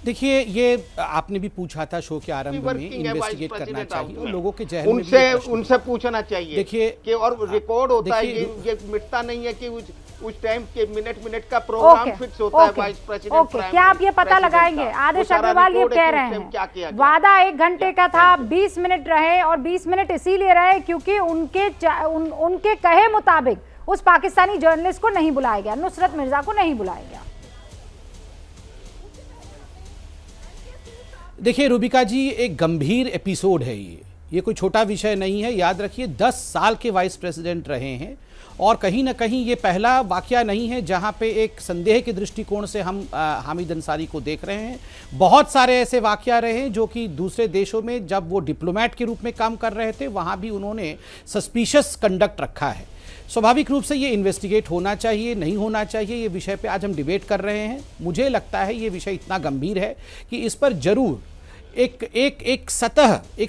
देखिए, ये आपने भी पूछा था शो के आरंभ में, वर्किंग है, इन्वेस्टिगेट वाइस करना प्रेसिडेंट चाहिए हाउस और में। लोगों के जहन में भी उनसे ये प्रश्न उनसे पूछना चाहिए। देखिए, कि और रिकॉर्ड होता है, देखिए, ये मिटता नहीं है कि उस टाइम के मिनट का प्रोग्राम फिक्स होता है वाइस प्रेसिडेंट। ओके, क्या आप ये पता लगाएंगे? आदेश अग्रवाल ये कह रहे हैं वादा 1 घंटे का था, 20 मिनट रहे और 20 मिनट इसीलिए रहे क्योंकि उनके कहे मुताबिक उस पाकिस्तानी जर्नलिस्ट को नहीं बुलाया गया, नुसरत मिर्जा को नहीं बुलाया गया। देखिए रूबिका जी, एक गंभीर एपिसोड है ये कोई छोटा विषय नहीं है। याद रखिए 10 साल के वाइस प्रेसिडेंट रहे हैं और कहीं ना कहीं ये पहला वाकया नहीं है जहां पे एक संदेह के दृष्टिकोण से हम हामिद अंसारी को देख रहे हैं। बहुत सारे ऐसे वाकया रहे हैं जो कि दूसरे देशों में जब वो डिप्लोमेट के रूप में काम कर रहे थे वहां भी उन्होंने सस्पिशियस कंडक्ट रखा है। स्वाभाविक रूप से ये इन्वेस्टिगेट होना चाहिए, नहीं होना चाहिए, ये विषय पे आज हम डिबेट कर रहे हैं। मुझे लगता है ये विषय इतना गंभीर है कि इस पर जरूर एक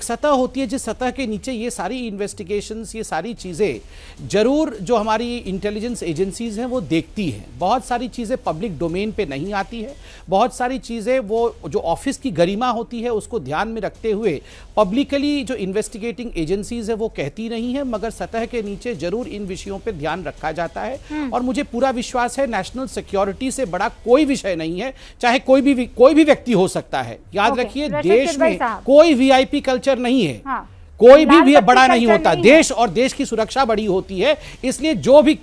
सतह होती है जिस सतह के नीचे ये सारी इन्वेस्टिगेशंस, ये सारी चीज़ें जरूर जो हमारी इंटेलिजेंस एजेंसीज हैं वो देखती हैं। बहुत सारी चीज़ें पब्लिक डोमेन पे नहीं आती है, बहुत सारी चीज़ें वो जो ऑफिस की गरिमा होती है उसको ध्यान में रखते हुए पब्लिकली जो इन्वेस्टिगेटिंग एजेंसीज है वो कहती नहीं है, मगर सतह के नीचे जरूर इन विषयों पर ध्यान रखा जाता है। और मुझे पूरा विश्वास है नेशनल सिक्योरिटी से बड़ा कोई विषय नहीं है, चाहे कोई भी व्यक्ति हो सकता है। याद रखिए देश में कोई वीआईपी कल्चर नहीं है। हाँ। कोई भी बड़ा नहीं होता, देश और देश की सुरक्षा बड़ी होती है। इसलिए जो भी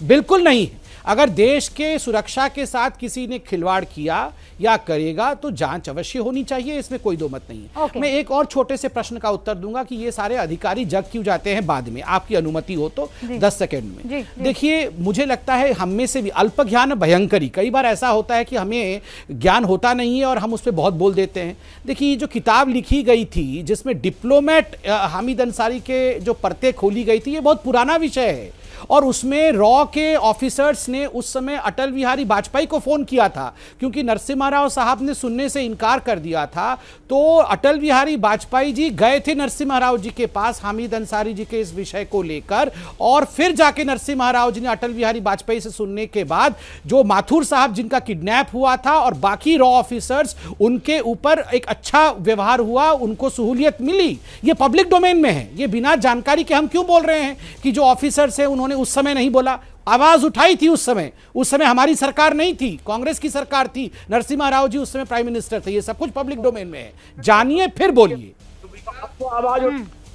बिल्कुल नहीं है, अगर देश के सुरक्षा के साथ किसी ने खिलवाड़ किया या करेगा तो जांच अवश्य होनी चाहिए, इसमें कोई दो मत नहीं है। मैं एक और छोटे से प्रश्न का उत्तर दूंगा कि ये सारे अधिकारी जग क्यों जाते हैं बाद में, आपकी अनुमति हो तो 10 सेकंड में। देखिए, मुझे लगता है हम में से भी अल्प ज्ञान भयंकरी, कई बार ऐसा होता है कि हमें ज्ञान होता नहीं है और हम उस पर बहुत बोल देते हैं। देखिए, जो किताब लिखी गई थी जिसमें डिप्लोमेट हामिद अंसारी के जो परतें खोली गई थी, ये बहुत पुराना विषय है और उसमें रॉ के ऑफिसर्स ने उस समय अटल बिहारी वाजपेयी को फोन किया था क्योंकि नरसिम्हा राव साहब ने सुनने से इनकार कर दिया था। तो अटल बिहारी वाजपेयी जी गए थे नरसिम्हा राव जी के पास हामिद अंसारी जी के इस विषय को लेकर, और फिर जाके नरसिम्हा राव जी ने अटल बिहारी वाजपेयी से सुनने के बाद जो माथुर साहब जिनका किडनैप हुआ था और बाकी रॉ ऑफिसर्स, उनके ऊपर एक अच्छा व्यवहार हुआ, उनको सहूलियत मिली। ये पब्लिक डोमेन में है, ये बिना जानकारी के हम क्यों बोल रहे हैं कि जो ऑफिसर्स है उन्होंने उस समय नहीं बोला, आवाज उठाई थी उस समय हमारी सरकार नहीं थी, कांग्रेस की सरकार थी, नरसिम्हा राव जी उस समय प्राइम मिनिस्टर थे। ये सब कुछ पब्लिक डोमेन में है, जानिए फिर बोलिए।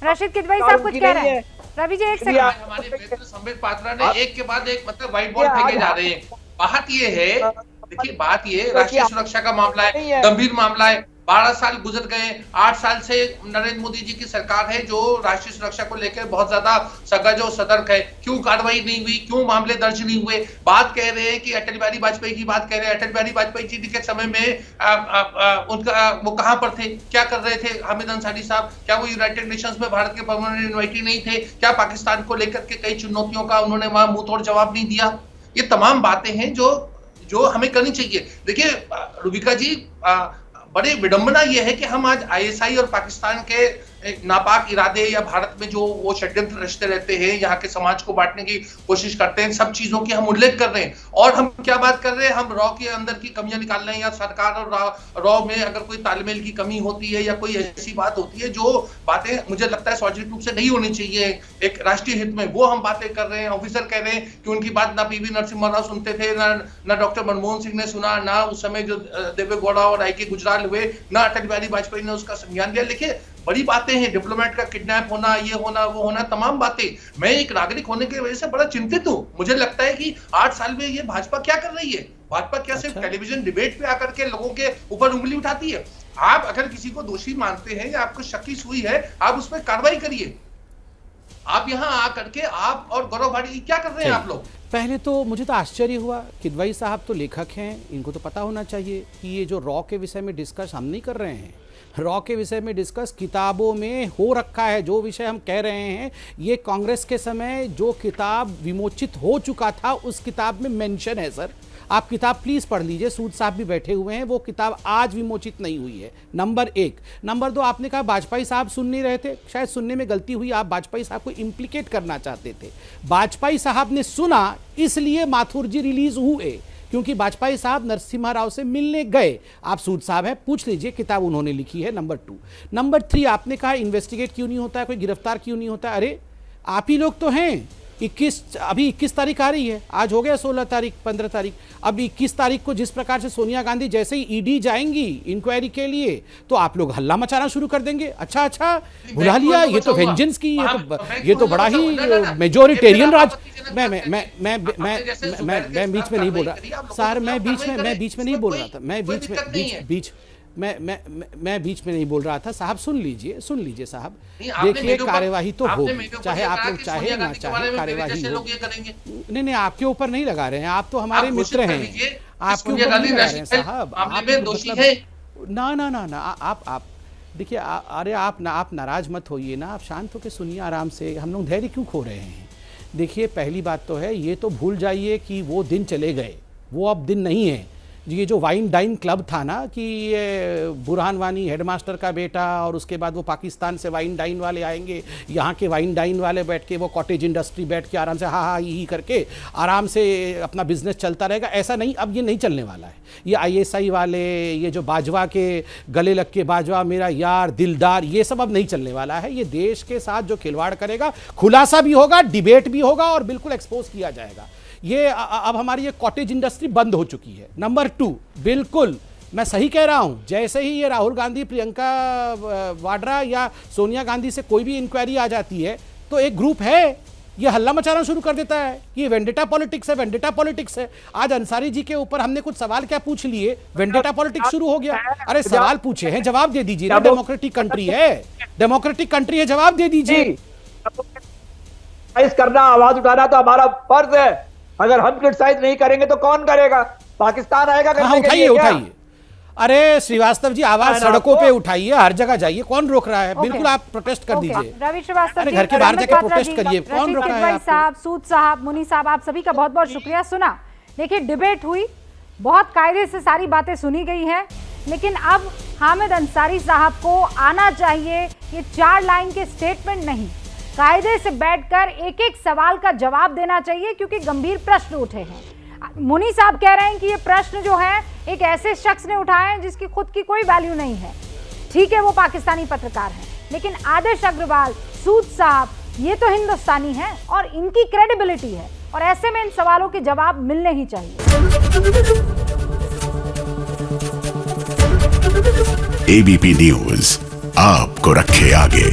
रशीद किदवई साहब कुछ कह रहे हैं। रवि जी एक सेकंड, हमारे मित्र संबित पात्रा ने एक के बाद एक मतलब व्हाइट बोर्ड फेंके जा रहे हैं। बात ये है, देखिए बात ये राष्ट्रीय सुरक्षा का मामला है, गंभीर मामला है। 12 साल गुजर गए, 8 साल से नरेंद्र मोदी जी की सरकार है जो राष्ट्रीय सुरक्षा को लेकर बहुत ज्यादा सजग और सतर्क है। क्यों कार्रवाई नहीं हुई, क्यों मामले दर्ज नहीं हुए? बात कह रहे हैं कि अटल बिहारी वाजपेयी की बात कह रहे हैं। अटल बिहारी वाजपेयी जी के समय में उनका वो कहां पर थे, क्या कर रहे थे हामिद अंसारी साहब? क्या वो यूनाइटेड नेशंस में भारत के परमानेंट इन्वाइटी नहीं थे? क्या पाकिस्तान को लेकर के कई चुनौतियों का उन्होंने वहां मुंह तोड़ जवाब नहीं दिया? ये तमाम बातें हैं जो हमें करनी चाहिए। देखिए रूबिका जी, बड़ी विडंबना यह है कि हम आज आईएसआई और पाकिस्तान के एक नापाक इरादे या भारत में जो वो षड्यंत्र रचते रहते हैं, यहाँ के समाज को बांटने की कोशिश करते हैं, सब चीजों की हम उल्लेख कर रहे हैं। और हम क्या बात कर रहे हैं, हम रॉ के अंदर की कमियां निकाल रहे हैं या सरकार और रॉ में अगर कोई तालमेल की कमी होती है या कोई ऐसी बात होती है जो बातें मुझे लगता है सार्वजनिक रूप से नहीं होनी चाहिए एक राष्ट्रीय हित में, वो हम बातें कर रहे हैं। ऑफिसर कह रहे हैं कि उनकी बात ना पीवी नरसिम्हा राव सुनते थे, ना डॉक्टर मनमोहन सिंह ने सुना, ना उस समय जो देवे गौड़ा और आई के गुजराल हुए, ना अटल बिहारी वाजपेयी ने उसका संज्ञान लिया। लिखिए बड़ी बातें हैं, डिप्लोमेट का किडनैप होना, ये होना, वो होना, तमाम बातें। मैं एक नागरिक होने की वजह से बड़ा चिंतित हूं। मुझे लगता है कि 8 साल में ये भाजपा क्या कर रही है? भाजपा क्या सिर्फ टेलीविजन डिबेट पे आकर के लोगों के ऊपर उंगली उठाती है? आप अगर किसी को दोषी मानते हैं या आपको शक की सुई है, आप उस पर कार्रवाई करिए। आप यहाँ आकर के आप और गौरव भाटी क्या कर रहे हैं आप लोग? पहले तो मुझे तो आश्चर्य हुआ, किदवई साहब तो लेखक हैं, इनको तो पता होना चाहिए कि ये जो रॉ के विषय में डिस्कस हम नहीं कर रहे हैं। रॉ के विषय में डिस्कस किताबों में हो रखा है। जो विषय हम कह रहे हैं ये कांग्रेस के समय जो किताब विमोचित हो चुका था उस किताब में मेंशन है सर। आप किताब प्लीज पढ़ लीजिए, सूद साहब भी बैठे हुए हैं, वो किताब आज विमोचित नहीं हुई है। नंबर 1। नंबर 2, आपने कहा वाजपेयी साहब सुन नहीं रहे थे, शायद सुनने में गलती हुई, आप वाजपेयी साहब को इम्प्लीकेट करना चाहते थे। वाजपेयी साहब ने सुना इसलिए माथुर जी रिलीज हुए, क्योंकि वाजपेयी साहब नरसिम्हा राव से मिलने गए। आप सूद साहब हैं, पूछ लीजिए, किताब उन्होंने लिखी है। नंबर 2। नंबर 3, आपने कहा इन्वेस्टिगेट क्यों नहीं होता है, कोई गिरफ्तार क्यों नहीं होता है। अरे आप ही लोग तो हैं। अभी 21 तारीख आ रही है, आज हो गया 16 तारीख 15 तारीख, अब 21 तारीख को जिस प्रकार से सोनिया गांधी जैसे ही ईडी जाएंगी इंक्वायरी के लिए तो आप लोग हल्ला मचाना शुरू कर देंगे। अच्छा बुला लिया, ये तो वेंजेंस की, ये तो बड़ा ही मेजोरिटेरियन राज। मैं बीच में नहीं बोल रहा सर, मैं बीच में नहीं बोल रहा था, मैं बीच में नहीं बोल रहा था साहब। सुन लीजिए साहब, देखिए कार्यवाही तो हो, चाहे आप लोग चाहे ना चाहे कार्यवाही हो। नहीं आपके ऊपर नहीं लगा रहे हैं, आप तो हमारे मित्र हैं, आपके ऊपर नहीं लगा रहे हैं साहब। ना आप देखिए, अरे आप नाराज मत होइए ना, आप शांत होकर सुनिए आराम से। हम लोग धैर्य क्यों खो रहे हैं? देखिए पहली बात तो है, ये तो भूल जाइए कि वो दिन चले गए, वो अब दिन नहीं है। ये जो वाइन डाइन क्लब था ना, कि ये बुरहान वानी हेडमास्टर का बेटा और उसके बाद वो पाकिस्तान से वाइन डाइन वाले आएंगे, यहाँ के वाइन डाइन वाले बैठ के वो कॉटेज इंडस्ट्री बैठ के आराम से हाँ ही करके आराम से अपना बिजनेस चलता रहेगा, ऐसा नहीं, अब ये नहीं चलने वाला है। ये ISI वाले, ये जो बाजवा के गले लग के बाजवा मेरा यार दिलदार, ये सब अब नहीं चलने वाला है। ये देश के साथ जो खिलवाड़ करेगा, खुलासा भी होगा, डिबेट भी होगा और बिल्कुल एक्सपोज किया जाएगा। ये अब हमारी ये कॉटेज इंडस्ट्री बंद हो चुकी है। नंबर 2, बिल्कुल मैं सही कह रहा हूं, जैसे ही ये राहुल गांधी, प्रियंका वाड्रा या सोनिया गांधी से कोई भी इंक्वायरी आ जाती है तो एक ग्रुप है ये हल्ला मचाना शुरू कर देता है कि ये वेंडेटा पॉलिटिक्स है। आज अंसारी जी के ऊपर हमने कुछ सवाल क्या पूछ लिए, वेंडेटा पॉलिटिक्स शुरू हो गया। अरे सवाल पूछे हैं, जवाब दे दीजिए ना, डेमोक्रेटिक कंट्री है, जवाब दे दीजिए। करना, आवाज उठाना तो हमारा फर्ज है, अगर हम क्रिटिसाइज नहीं करेंगे तो कौन करेगा? पाकिस्तान आएगा करने के लिए? उठाइए। अरे श्रीवास्तव जी, आवाज सड़कों पे उठाइए, हर जगह जाइए, कौन रोक रहा है? बिल्कुल आप प्रोटेस्ट कर दीजिए। रवि श्रीवास्तव जी, घर के बाहर जाके प्रोटेस्ट करिए, कौन रोक रहा है? साहब, सूद साहब, मुनी साहब, आप सभी का बहुत बहुत शुक्रिया। सुना, देखिए डिबेट हुई, बहुत कायदे से सारी बातें सुनी गई हैं, लेकिन अब हामिद अंसारी साहब को आना चाहिए ये 4 लाइन के स्टेटमेंट नहीं, कायदे से बैठकर एक एक सवाल का जवाब देना चाहिए, क्योंकि गंभीर प्रश्न उठे हैं। मुनी साहब कह रहे हैं कि ये प्रश्न जो है एक ऐसे शख्स ने उठाए हैं जिसकी खुद की कोई वैल्यू नहीं है। ठीक है, वो पाकिस्तानी पत्रकार हैं, लेकिन आदर्श अग्रवाल, सूद साहब, ये तो हिंदुस्तानी हैं और इनकी क्रेडिबिलिटी है, और ऐसे में इन सवालों के जवाब मिलने ही चाहिए। ABP न्यूज आपको रखे आगे।